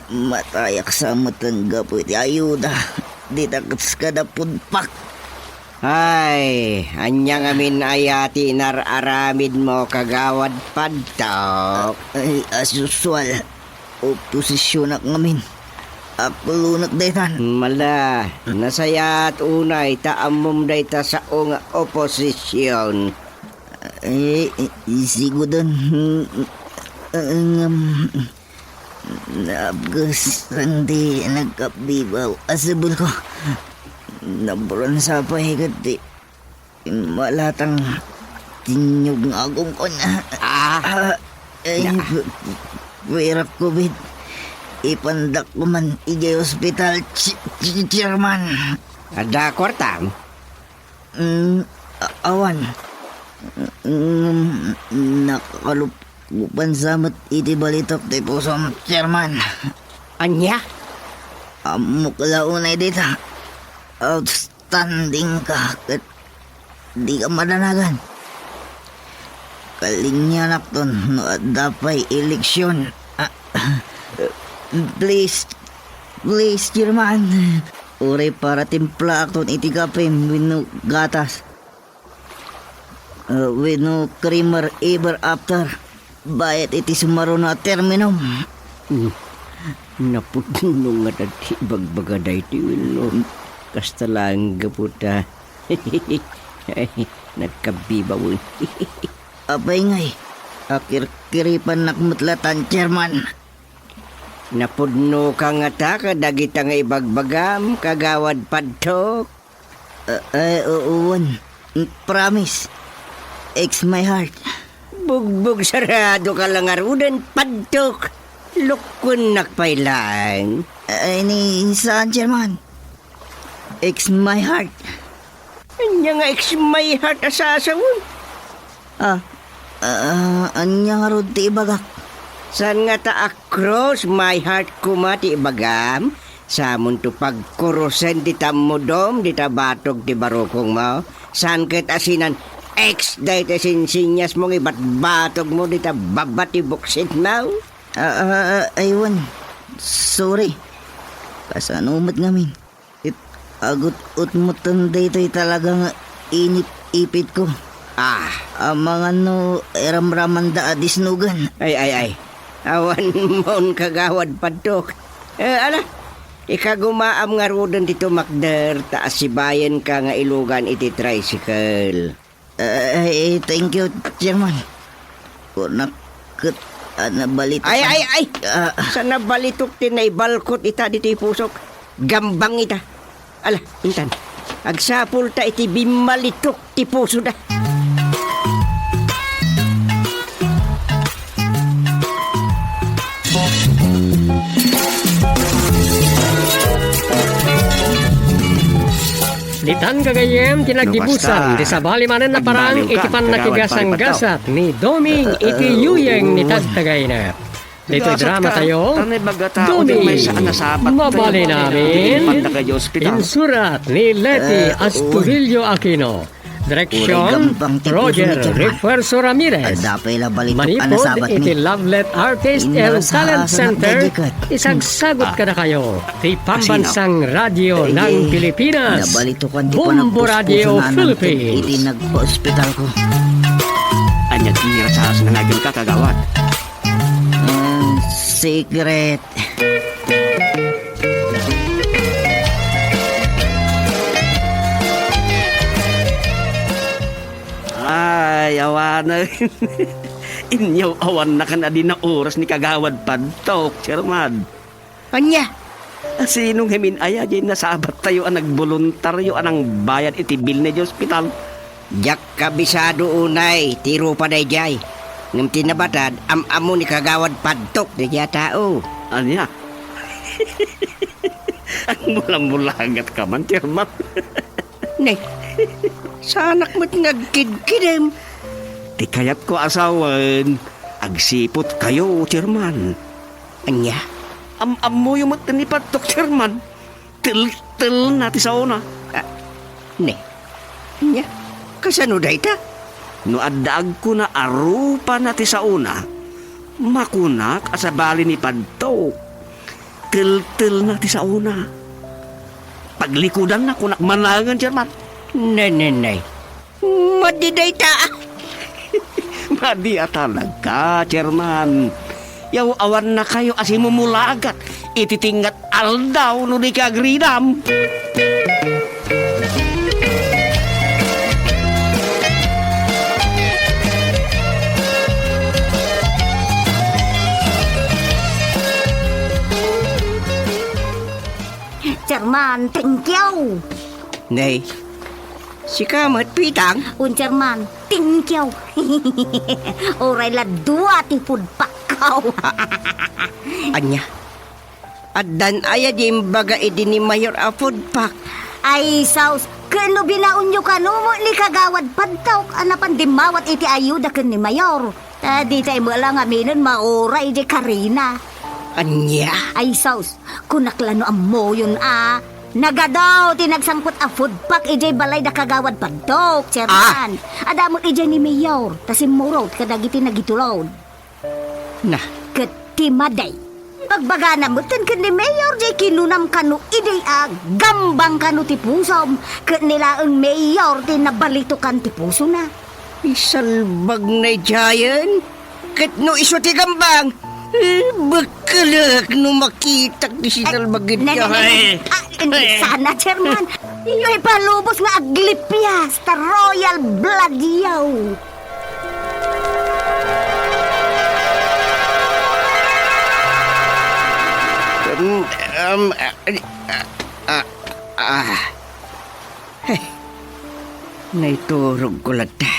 matayak sa matangga po iti ayuda. Di takats kada pudpak. Ay, anyang amin ayati nararamid mo kagawad padtok. Ay, as usual, oposisyon ak ngamin. Apulunak daytan. Mala, nasayat unay taamom dayta sa nga oposisyon. Isigo doon. Naabgas di nagkabibaw. Asabul ko. Naburan sa pahigat di. Malatang tinyog nga agong ko na. Wirap COVID. Ipandak ko man ijay hospital, chairman. Ada kwartang? Awan. Nakalupan samat iti balitok ti pusom, chairman. Anya? Amok launay dito. Outstanding ka. Di ka madanagan. Kalinyanak ton no dapay eleksyon. Please, chairman. Uri para timpla akton iti kapim wino gatas. Wino creamer ever after. Bayat iti sumaro na terminum. Napudno nga dati bagbagaday ti wino. Kasta lang gaputa. Nagkabibaw. Apay ngay. Akir-kiripan nakmutlatan, chairman. Napudno ka nga ta kadagita nga ibagbagam kagawad padtok. Uwan. Promise. Ex my heart. Bugbog sarado ka lang arudan padtok. Lukon nakpailang. Ni saan, chairman? Ex my heart. Anya nga ex my heart asasawon. Anya nga rod ti ibagak. San nga ta across my heart kumati ibagam. Samon to pagkurusen di tamudom di tabatog di barokong mo. San ket asinan ex day te sinsinyas mong ibat-batog mo di tababati buksit mo. Aywan. Sorry. Kasanumat ngamin. Agot-ut mo tanday to'y talagang inip-ipit ko. Mga no eramraman da adisnugan. Ay. Awan mon kagawad padtok. Ala, ikagumaam nga rodan dito makder taas si bayan ka nga ilugan iti tricycle. Thank you, chairman. Kunak nabalit. Ay. Sa nabalitok tin na ibalkot ita dito pusok. Gambang ita. Ala, intan. Agsapul ta iti bimalitok ti puso da. Ditan kagayem tinagdibusan di sabali manen na parang iti nakigasang-gasat ni Doming iti yuyeng ni tagtagay na. Dito'y drama tayo. Doming, mabali namin. Insurat ni Leti Asturillo Aquino. Direksyon, Roger Refuerzo Ramirez. Manipod, iti Lovelet Artist and Talent Center. Isagsagot ka na kayo. Di Pambansang Radio ng Pilipinas. Bumbo Radio Philippines. Iti nagpa-hospital ko. Anyat nirasahas na nga ka kagawad. Secret. Ay, awan na. Inyaw awan na ka na din na oras ni kagawad padtok, chairman. Anya? Sinong himin aya dyan nasabat tayo ang nagboluntaryo anang bayad iti bil na di hospital. Jak kabisado unay, tiro pa day jay. Ngam tinabatad, am-amo ni kagawad padtok na dya tao. Anya? Ang mulang-mulagat ka man, chairman. Nay, sanak mo't ngagkid-kidem. Di kayat ko asawan, agsipot kayo, chairman. Anya? Am mo yung mata ni padtok, chairman. Til natin sa una. Nay, anya? Kasano day ta? No addaag ko na arupa natin sa una, makunak asabali ni padtok. Til natin sa una. Paglikudan na kunak manangan, chairman. Nay. Madiday ta. Madi talaga, chairman. Yaw awan na kayo asimumulagat. Ititingat aldaw no di kagrinam. Chairman, thank you. Nay, si kamat pitang. Chairman, thank you. Oray la dua ti food pack. ikaw. Anya, addan aya di imbaga idi ni Mayor a food pack. Ay, saus, kano binaon nyo ka no mo ni kagawad padtawk, anapan dimawat iti ayuda kan ni Mayor. Di tayo mo lang aminin mauray di Karina. Anya, Ay, saus, kunaklano ang mo yun Nagadaw, tinagsangkot a food pack ijay balay da kagawad padtawk, chairman. Adamot ijay ni Mayor, tasim murot kadagiti nagitulod. na, Katimaday. Pagbagana mo tan kan ni Mayor jay kinunam kanu iday gambang kanu ti pusom. Kat nila ang Mayor tinabalito kan ti puso na. isalbag na jayan. Kat no iso ti gambang. Bakalak no makita di sinalbag jayan. Sana, chairman. Iyo ay palubos nga aglipyas ta Royal Blood yaw. Naiturog ko lata.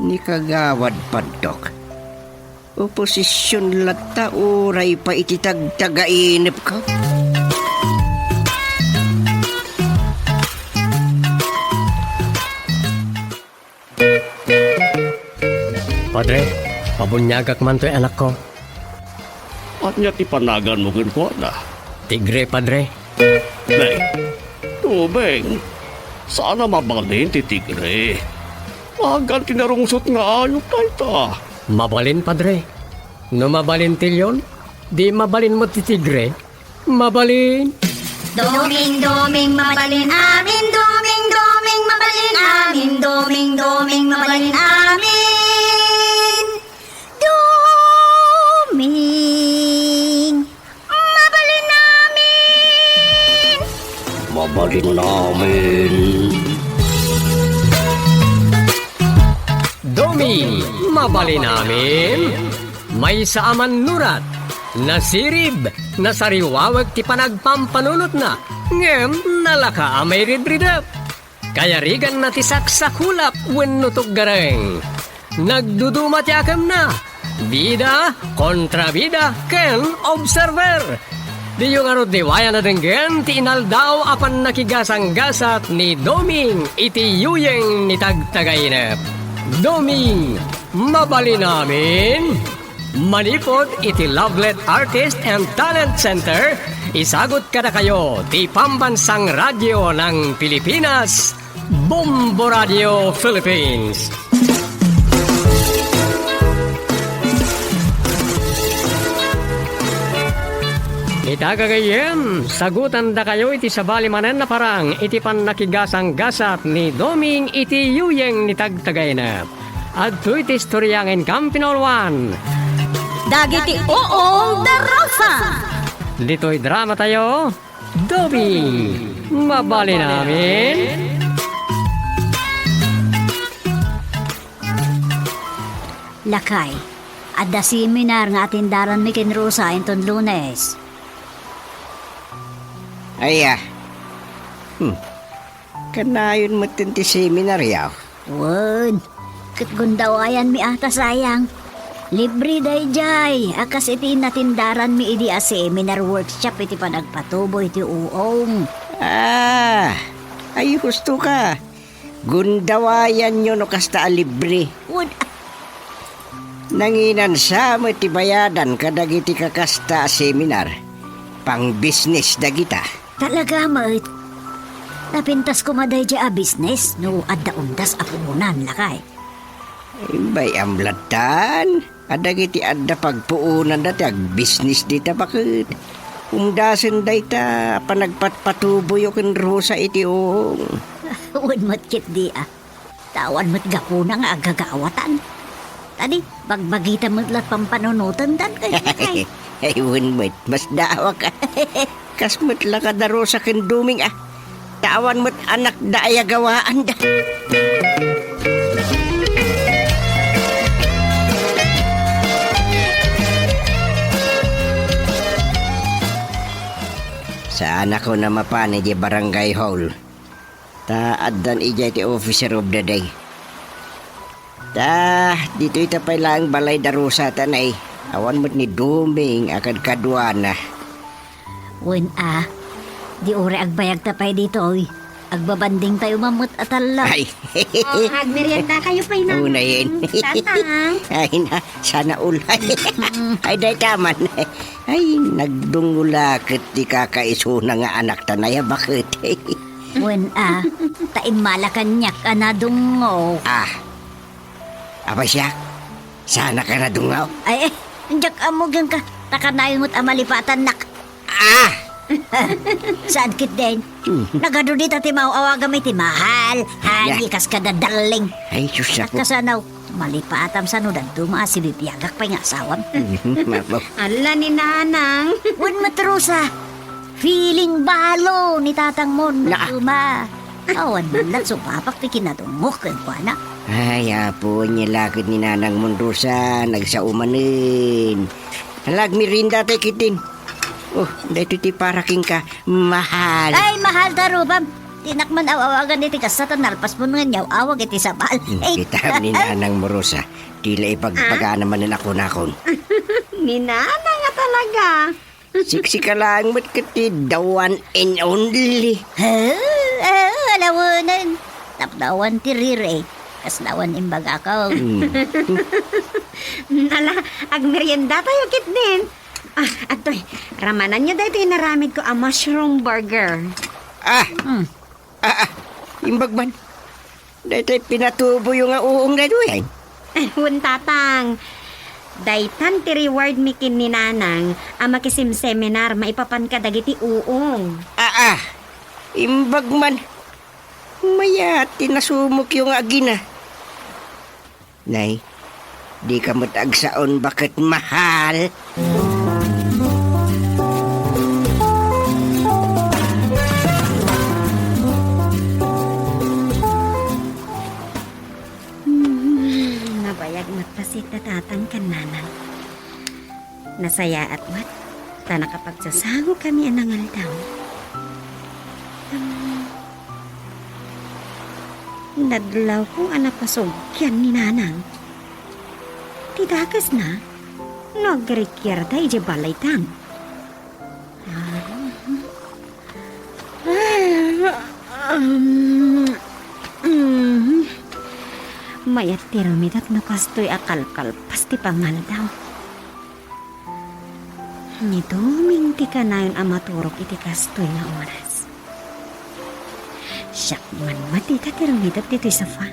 Ni kagawad padok. Oposisyon lata uray pa ititagtagainip ka. Padre, pabunyagak man to'y anak ko. At niya ti panagan mo ko na. Tigre, padre. Nay, tubeng. Sana mabalin ti tigre. Magal tinarungsot nga ayok na ita. Mabalin, padre. No mabalin tilyon, di mabalin mo ti tigre. Mabalin. Doming mabalin amin, doming mabalin amin, doming mabalin amin. Doming mabalin amin. Mabalin namin. Domi, mabali namin. May saaman nurat. Nasirib, nasariwawag ti panagpampanunot na. Ngem, nalaka amay ridridap. Kaya rigan na ti saksakulap wenno gareng. Nagduduma ti akam na. Bida, kontrabida, ken observer. Di yung diwaya na denggen ti inaldaw apan nakigasang-gasat ni Doming iti yuyeng ni tagtagainep. Doming, mabali namin. Manipod iti Lovelet Artist and Talent Center, isagot kada kayo ti pambansang radyo ng Pilipinas, Bombo Radio Philippines. Itagagayem, sagutan da kayo iti sabali manen na parang iti pan nakigasang gasat ni Doming iti yuyeng ni tagtagainap. At to iti storyangin Campinol 1. Dagiti oong darosa. Dito'y drama tayo, Doming, mabali namin. Lakay, adda seminar nga atindaran mi ken Rosa inton Lunes. Aya. Kanayon mo ti seminar yaw. Wen, ket gundawayan mi ata sayang. Libre day jay, akas iti natindaran mi idi a seminar workshop iti panagpatubo iti uong. Ay gusto ka. Gundawayan nyo no kasta libre. Wud, Nanginan sa mo iti bayadan kadagiti kakasta seminar. Pang business dagita. talaga mait. Napintas ko maday jay a business, no adda undas apuunan lakay. Bay amlatan. Adagiti adda pagpuunan dati ag business dita bakit. Umdasen day ta panagpatpatuboy o ken Rosa iti uong. Wud mo't kit di Tawan mo't gapuna nga agagawatan. Tadi, bagbagita mo't lat pampanunutan dan kay. Ay, wunmo't, mas dawa ka. Kas mo't lakad na Rosa ken Doming Tawan mo't anak daya gawaan da. Saan ako na mapani di barangay hall. Taaddan ija ti officer of the day. Dito ita pa lang balay darusa tanay. Awan mo't ni Duming akad kadwana. Wen di ore agbayag tapay dito oy. Agbabanding tayo mamut atala. Ay, Agmerienda kayo pa una yun. Tatang. Ay na, sana ulay. Ay, day taman. Ay, nagdungulakit di kakaisuna nga anak tanaya. Bakit? Wen taimalakanyak anadungo. Aba siya, sana ka na dungaw. Ay, jak amugang ka. Takanayungot amalipatan nak. Saan kit din? Nagado dito ti mauawaga may ti mahal. Hani kas kadadaling. Ay, sus At ako. kasanaw, malipatam sa nudan tumaa si bibiyagak pa nga asawam. Ala ni Nanang. Wen matrusa. Feeling balo ni tatang mon na tuma. Awan man lang supapak ti kinadungok kay kuana. Ay, apo niya lakad ni Nanang Mundusa. Nagsaumanin. Halag mirinda tayo kitin. Oh, dahito ti paraking ka. Mahal. Ay, mahal darubam. Tinakman awawagan iti kasatan nalpas mo nga nyaw awag iti sabal. Kita ni Nanang Morosa. Tila ipagpaga naman na nakon. Ni Nanang nga talaga. Siksika lang mo't kati the one and only. Alawanan. Tapdawan ti rire. Kaslawan imbaga ka. Ala, agmerienda tayo kit din. Atoy, ramanan niya dahil inaramid ko ang mushroom burger. Imbagban. Dahito pinatubo yung uong na doon. Hun tatang. Daytan ti reward mi kin ni Nanang ang makisim seminar maipapan ka dagiti uong. Imbagman. Maya tinasumok yung agina. Nay, di ka matagsaon bakit mahal? Nabayag matpasit na tatang kan Nanang. Nasaya at mat, ta nakapagsasango kami anangal daw. Nadlaw kong anak pasugyan ni Nanang. Tidakas na, nagrekyar tayo di balay tang. Mayat tirumidat na kastoy akal-kal pasti pangal daw. Niduming ti kanayon amaturok iti kastoy nga oras. Siyak man mati ka tirumidat dito sa fa.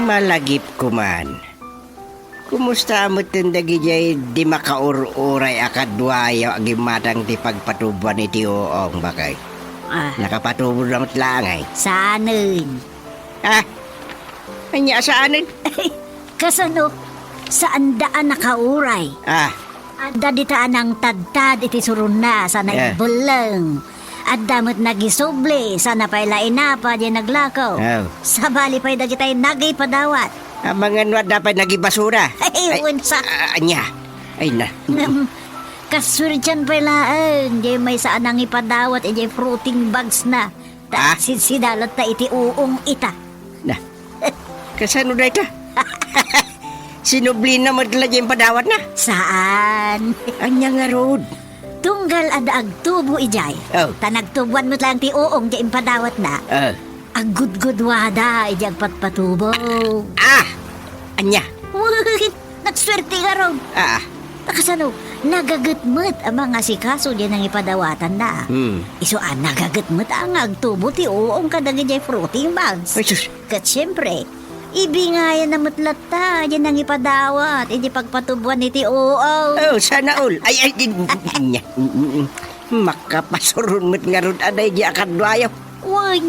Malagip ko man. Kumusta mo tindagi jay di makaururay akadwayo agi matang ti pagpatubuan iti uong bakay. Nakapatubo namat lang ay. Saanin? Anya saanin? Kasano? Saan daan nakauray? Adda ditaan ang tadtad iti surun na sa naibulang. At damot nagisubli sa napailain na pa di naglakaw. Sa bali pa'y dagitay nagay padawat. Mga nuwad dapat nagibasura. Ay, unsa. Anya. Ay na. Kasurjan pa'y laan. Di may saan ang ipadawat. Di fruiting bags na. Sidalat na iti uong ita. Na. Kasano na ita? Sinubli na madala yung padawat na. Saan? Anya nga road. Tunggal ada agtubo ijay. Tanagtubuan mo lang ti uong di impadawat na. Agud-gud wada ijay agpatpatubo. Anya. Nagswerte ka ron. Takasano, nagagatmut ang mga sikaso di nang ipadawatan na. Iso nagagatmut ang agtubo ti uong kadag ijay fruiting bags. Kat siyempre, ibingayan na mutlata, yan ang ipadawat, hindi pagpatubuan iti uong. Sana all. Ay, makapasurun mo't nga ron aday di akadwayo. Uy,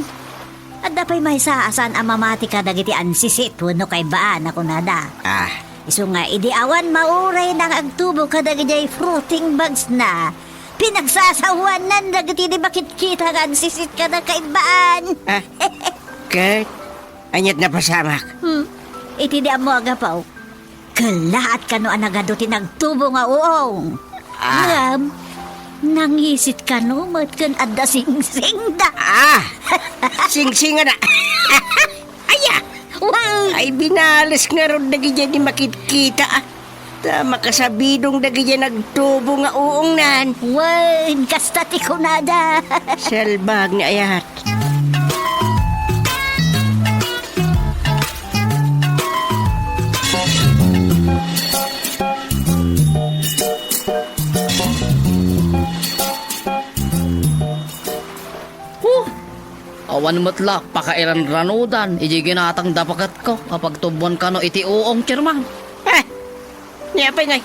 ada pa'y may saasan ang mamati ka dagiti ansisit, wano kay baan ako nada. Iso nga, idiawan mauray ng agtubo ka dagiti fruiting bags na. Pinagsasawanan dagiti di bakit kita ka ansisit ka na kay baan. Kat, Anyat na pasamak. Iti di mo agapaw. Kalahat ka no anagado tinagtubo nga uong. Ngam, nangisit ka no matkan adda sing-sing da. Sing-singa na. Aya! Wow! Ay binalas nga ron dagi dyan di makikita Ta makasabidong dagi dyan nagtubo nga uong nan. Wan, kasta ti kunada. Selbag ni ayat. Awan matla, pakairan ranudan, iji ginatang dapakat ko, kapag tubuan ka no iti uong chairman. Niya pa ngay.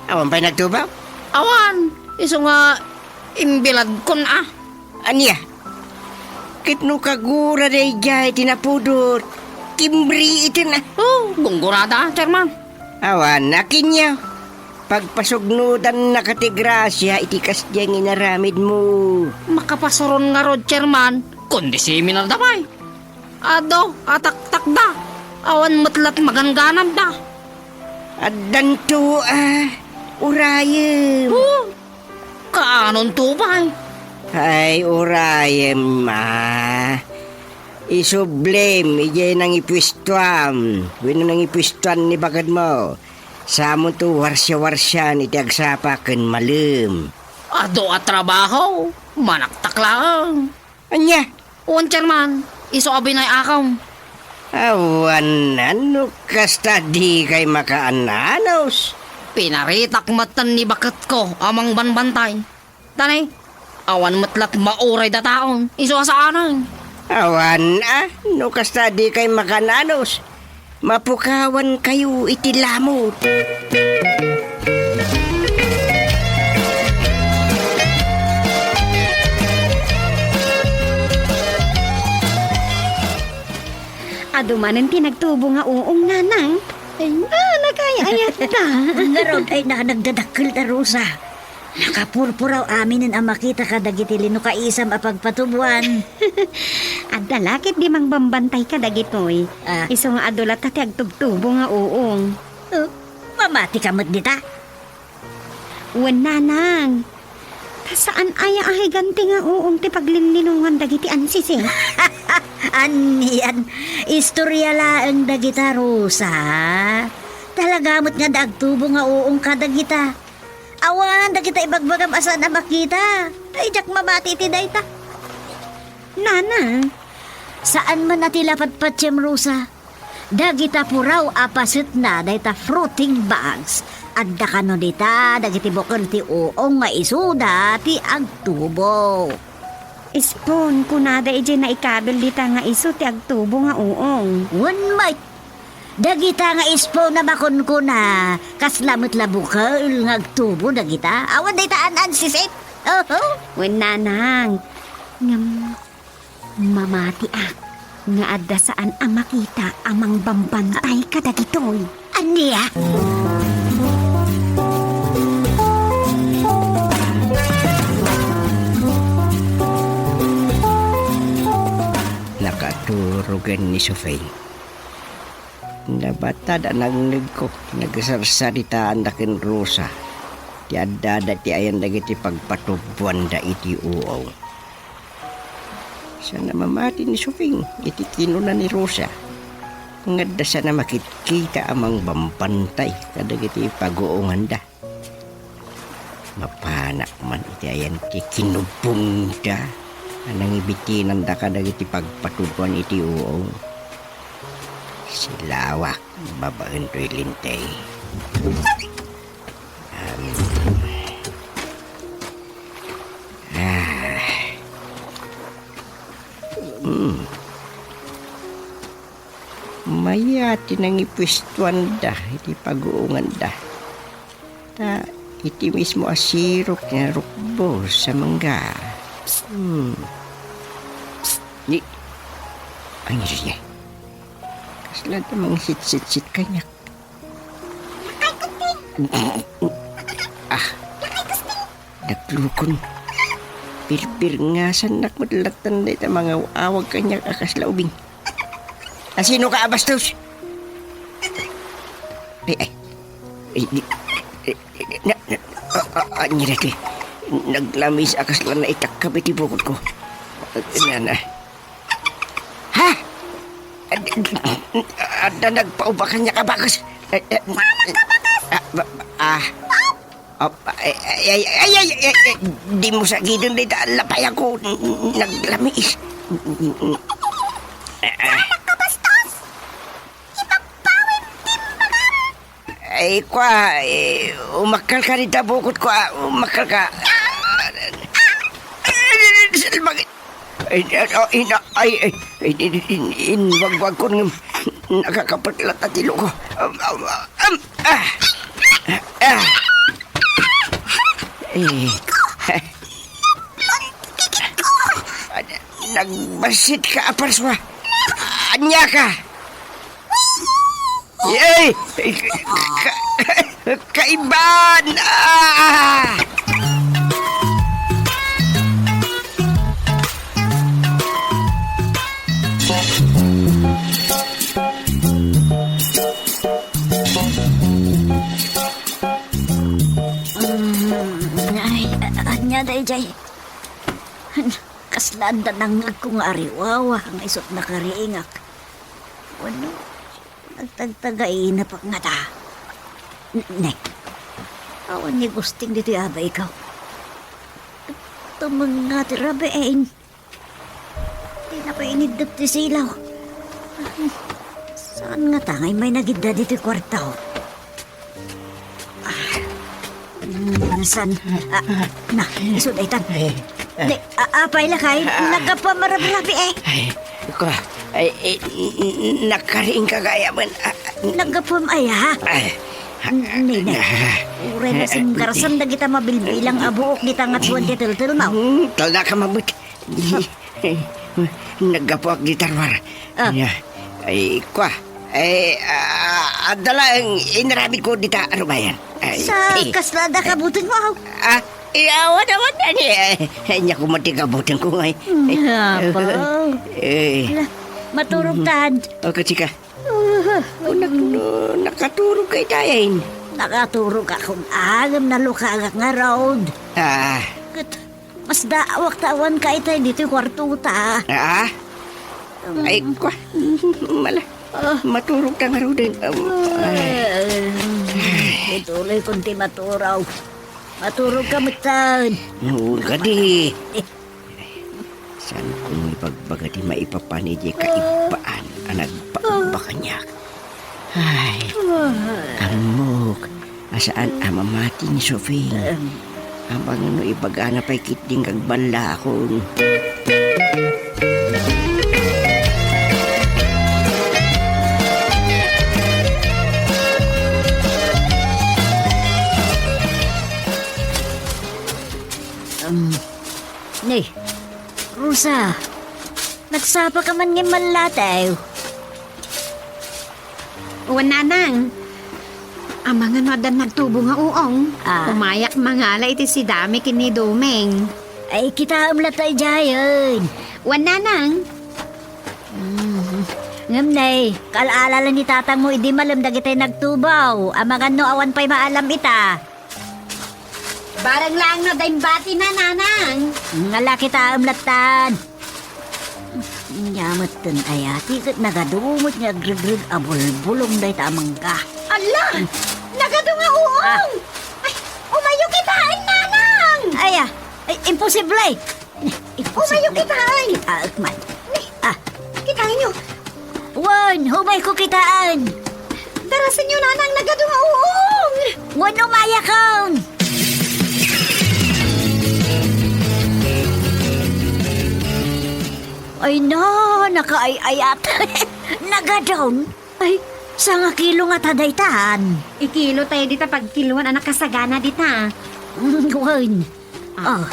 Awan pa nagtubaw? Awan, iso nga imbilad kun Anya? Kitno kagura day jay tinapudot. Kimbri ito na. Gunggurada, chairman. Awan, akin niya. Pagpasugnudan na katigrasya, itikas diyang inaramid mo. Makapasuron nga rod, chairman, kundi seminar damay. Ado, atak-tak da. Awan matlat maganganam da. Addan to, urayem. Kaanon to ba? Ay, urayem, Isublem, ije nang ipwistuam. Wino nang ipwistuan ni bagad mo. Samo to warsya-warsya ni tiagsapaken malem. Ado at trabaho, manaktak lang. Anya? Uwan, chairman, iso abinay akaw. Awan, ano kasta di kay makaananos? Pinaritak matan ni bakat ko amang banbantay. Tanay, awan matlat mauray da taon, iso asaanan. Awan, no kasta di kay makaananos? Mapukawan kayo itilamot. Adumanan tinagtubo nga uong nanang. Ay, nakaya-ayat ta. Ngaron ay nagdadakkel da Rosa. Nakapurpuraw aminin ang makita ka dagiti lino kaisam apagpatubuan. Adda lakit di mang bambantay ka dagitoy. Iso nga adulat tati agtugtubo nga uong. Mamati ka mo't dita. Wen nanang. Saan aya ahay ganti nga uong ti paglinlinungan dagiti ansis eh. Aniyan, istorya laeng dagita Rosa. Talagamot nga dagtubo nga uong ka dagita. Awan, dagita ibagbagam asa na makita. Ay, jak mabati ti dayta. Nana, saan man natilapat patsem Rosa? Dagita puraw apasit na dayta fruiting bags. Adda kano dita, dagiti bukol ti uong nga isuda ti agtubo. ispon kunada ije na ikabil dita nga iso ti agtubo nga uong. One might. Dagita nga ispo na bakon ko na. Kaslamot labukal nga agtubo dagita. Awan day taan sisit. Wen nanang, ngam mamati nga adda saan ang makita amang bambantay ka dagitoy. Aniya? Nakaturugan ni Sofay. Nabatad ang ko, nagsarsaritaan na kin Rosa. Ti adada ti ayan dagiti pagpatubuan da iti uaw. Sana mamati ni Sofing, iti kinuna ni Rosa. Ngadda sana makikita amang bampantay kadagiti pag-uungan da. Mapanak man iti ayan ti kinubong da. Anang ibitinan da kadagiti pagpatubuan iti uaw. Silawak, babaen to'y lintay. Mayati nang ipwistuan da, iti pag-uungan da. Ta, iti mismo asirok na rukbo sa mangga. Ni, ay Diyos niya. Kaslan namang sit-sit-sit kanyak. Naglukon. Pir-pir nga sanak madalatan na ita mga awag kanyak akas laubing. Sino ka, Bastos? Anyirati. Naglamis akas lang na itakabit ibukod ko. Na. Ha? Ada nagpaubakan niya kabakas. Di mo sa gidon dito lapay ako. Naglamis. Ay, kwa, umakal ka rin bukod ko, umakal ka. Bakit? Inwag-wag ko ng nakakapatlat at ilo ko. Nagbasit ka, aparswa. Anya ka. Yay! Kaiban! Ay, anya day jay. Kaslaan da nangag kong ariwawa ang isot na kariingak. Ano? Nagtagtagay na pa nga ta. Nek, awan ni gusting dito yaba ikaw. Tumang nga ti rabein. Di na pa inidap ti silaw. Saan nga tangay may nagida dito yung kwartaw? Saan? Na, isod ay tan. Di, apay lakay, nagkapamarab-rabi eh. Nakariing kagaya man. Nagkapam ay ha? Nene, uray na sim karasan na kita mabilbilang abuok kita nga tuwan ti tultul mau. Talda ka mabut. Naggapuak di tarwar. Ay, kwa. Adala ang inarabit ko dita arubayan. Sa kaslada kabutin mo. Awan na niya. Nya ko matikabutin ko ngay. Apaw. Maturog tad. O katsika. Nakaturog kay tayin. Nakaturog akong agam na lukagak nga road. Mas daawak tawan ka itay dito yung kwarto ta. Ay, kwa. Maturog ka nga raw din. Ituloy kunti maturaw. Maturog ka matad. Gadi. Saan kung ipagbagati maipapanidya kaibaan ang nagpaubaka niya? Ay, amok. Asaan amamati ni Sofie? Ambang ano ibagana pa'y kiting kagbanla akong. Nay, Rosa, nagsapa ka man ng malataw. Wananang, ang mga nodan nagtubo nga uong. Umayak mangala iti si dami kini Domeng. Ay, kita amlatay jayon. Wananang, Ngam nay, kalaalala ni tatang mo, hindi malamdag itay nagtubaw. Ang mga no awan pa'y maalam ita. barang lang no daing bati na nanang. Ngala kita amlatan. Nyamat tan ayati kat nagadumot niya greg abulbulong day tamang ka. Ala, nagado nga uong. Ay, umayo kitain nanang. Ay, imposible. Umayo kitain. Kitaak man. Kitain nyo. Wan, humay ko kitaan. Darasan nyo nanang nagado nga uong. Wan umaya kaon. Ay na, nakaayayat. Nagadon. Ay, sa nga kilo nga tadaytan. Ikilo tayo dita pag kiluan anak kasagana dita. Wan. Oh.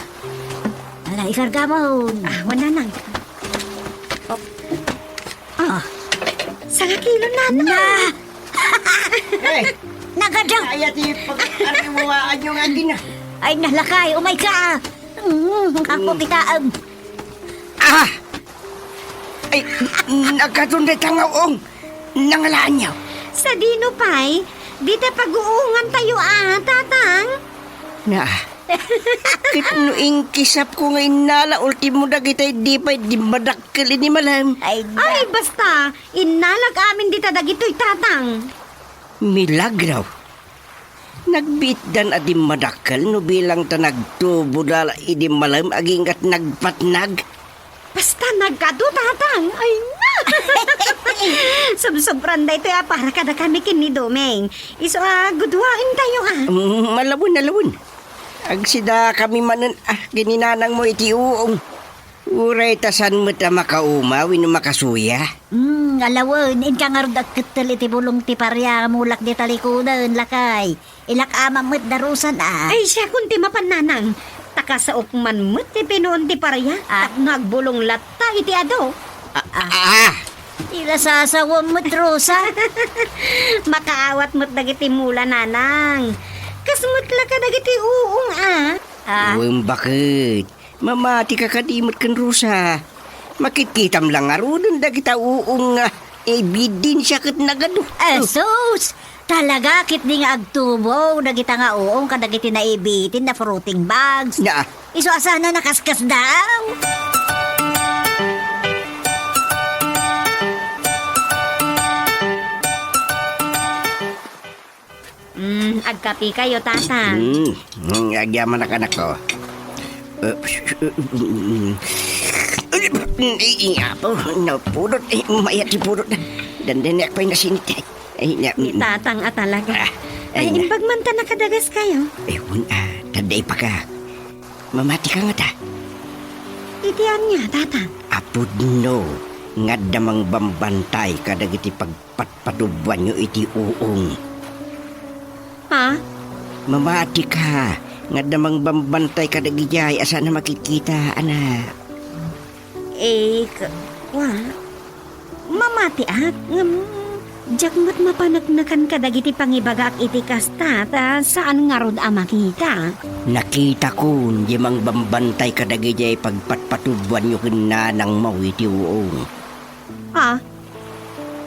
Ala, ikarga mo. Wananang. Sa nga kilo Na! Nagadon. Ay, ati pag-ariwaan yung agin na. Ay, nalakay. Umay ka. Ako kitaan. Ay, Ay, nagkatunday tangaong. Nangalaan niyo. Sa dino pay, di ta pag-uungan tayo tatang. Na, kitnuing kisap ko nga inala, ultimo na kita di pa di madakkel ni malam. Ay, Ay, basta, inalag amin di ta dagitoy tatang. Milagraw. Nagbitdan at di madakkel no bilang ta nagtubo dala idi malam aging kat nagpatnag. Basta nagkado tatang. Ay na. Subsobran da ito para kada kami kini Domeng. Iso gudwain tayo Malawon. Agsida kami manan gininanang mo iti uong. Uray tasan mo ta makauma wino makasuya. alawon, in ka nga rod at ketel iti bulong ti parya, mulak di talikudan, lakay. Ilak amang mo't darusan Ay siya kunti mapananang. Taka sa upman mo't ti pinuon ti parya. At nagbulong latta iti ado. Ila sasawam mo't, Rosa. Makaawat mo't dagiti mula nanang. Kasmut laka dagiti uong Bakit? Mamati ka kadimot kan Rosa. Makitkitam lang arudon dagita uong bidin siya kat nagado. Sus! Talaga kit di nga agtubo, dagita nga uong kadagiti na ibitin na fruiting bags. Na. Iso asana nakaskas daw. Agkapi kayo, tatang. Agyaman na kanak ko. Apo, napudot. Mayat si pudot. Dandanak pa'y nasinit. Ni tatang talaga. Ay, imbag man ta nakadagas kayo. Ewan, taday pa ka. Mamati ka nga ta. Itian niya, tatang. Apod no, nga damang bambantay kadag iti pagpatpatubuan nyo iti uong. Ha? Mamati ka, nga damang bambantay kadag ijay, asa na makikita, anak. Mamati Jakmat mapanagnakan ka dagiti pangibagak iti kasta, saan nga rod makita? Nakita ko, di mang bambantay kadag ijay pagpatpatubuan nyo kinanang mawiti uong.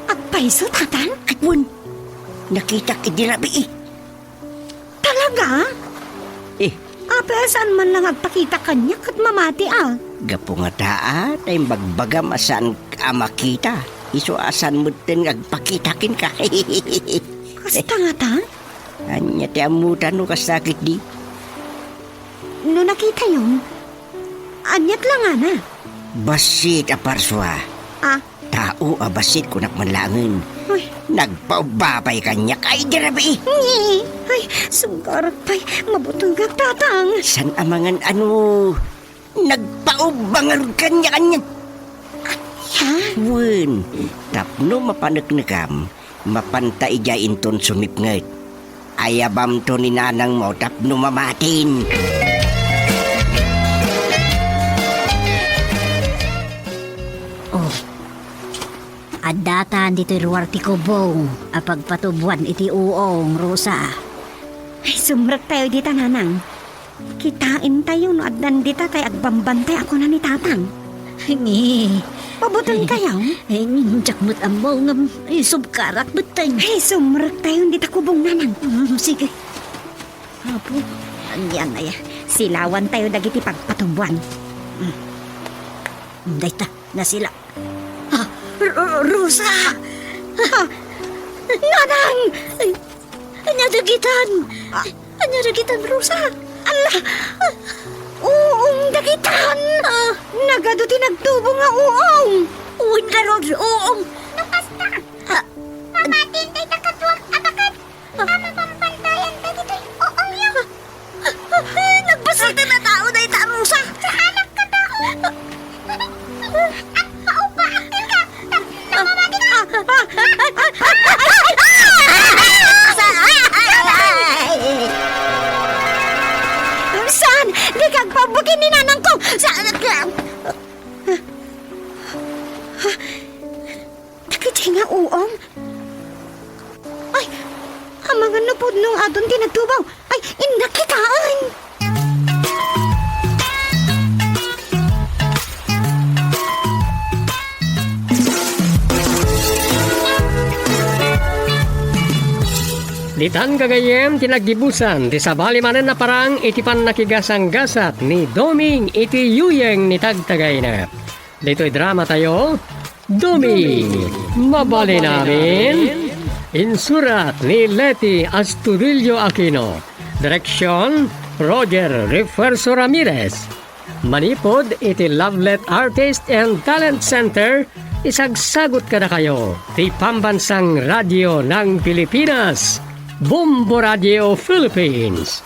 Agpaiso, tatang? Atwan, nakita kidirabi Talaga? Saan man lang agpakita kanya kat mamati Gapo nga taa, tayong bagbagam asaan makita. Iso asan mo din agpakitakin ka. Kasta nga ta? Anya ti amutan no kasakit di. No nakita yun, anyat lang na. Basit aparswa. Tao basit kunak manlangan. Uy. Nagpaubabay kanya kay dirabi. Ay, sugarap pa'y mabutugag tatang. San amangan nagpaubangar kanya. Wen, tapno mapanagnagam, mapanta ija inton sumipnget. Ayabam to ni nanang mo tapno mamatin. Adatan dito'y ruwar ti kubong, apagpatubuan iti uong, Rosa. Ay, sumrag tayo dita, nanang. Kitain tayo no addan dita tayo agbambantay ako na ni tatang. Hingi. Pabutan kayo? Ay, jakmut ambo nga subkarak beteng. Ay, sumrag tayo dita kubong, nanang. Sige. Apo, anyan na ya. Silawan tayo dagiti pagpatubuan. Dayta, na sila. Rosa! Nanang! Anyadagitan! Anyadagitan, Rosa! Ala! Uong dagitan! Nagado tinagtubo nga uong! Uwin ka ron, uong! Nakasta! Mamatin tayo nakatuwag abakat! Mamamampantayan tayo dito'y uong yun! Nagbasita na tao na ita, Rosa! Hanap ka tao! At paupa akil ka! Namamati ka! Saan? Di kagpabukin ni nanang ko! Saan? Nakiti nga uong? Ay! Ang mga napod nung adon tinagtubaw! Ay! Inakitaan! Ditan kagayem tinagibusan ti sabali manen na parang iti pan nakigasang-gasat ni Doming iti yuyeng ni tagtagay na. Dito'y drama tayo, Doming, mabali namin. Insurat ni Leti Astudillo Aquino. Direksyon, Roger Refuerzo Ramirez. Manipod iti Lovelet Artist and Talent Center, isagsagot ka na kayo. Ti Pambansang Radyo ng Pilipinas, Bumbo Radio Philippines.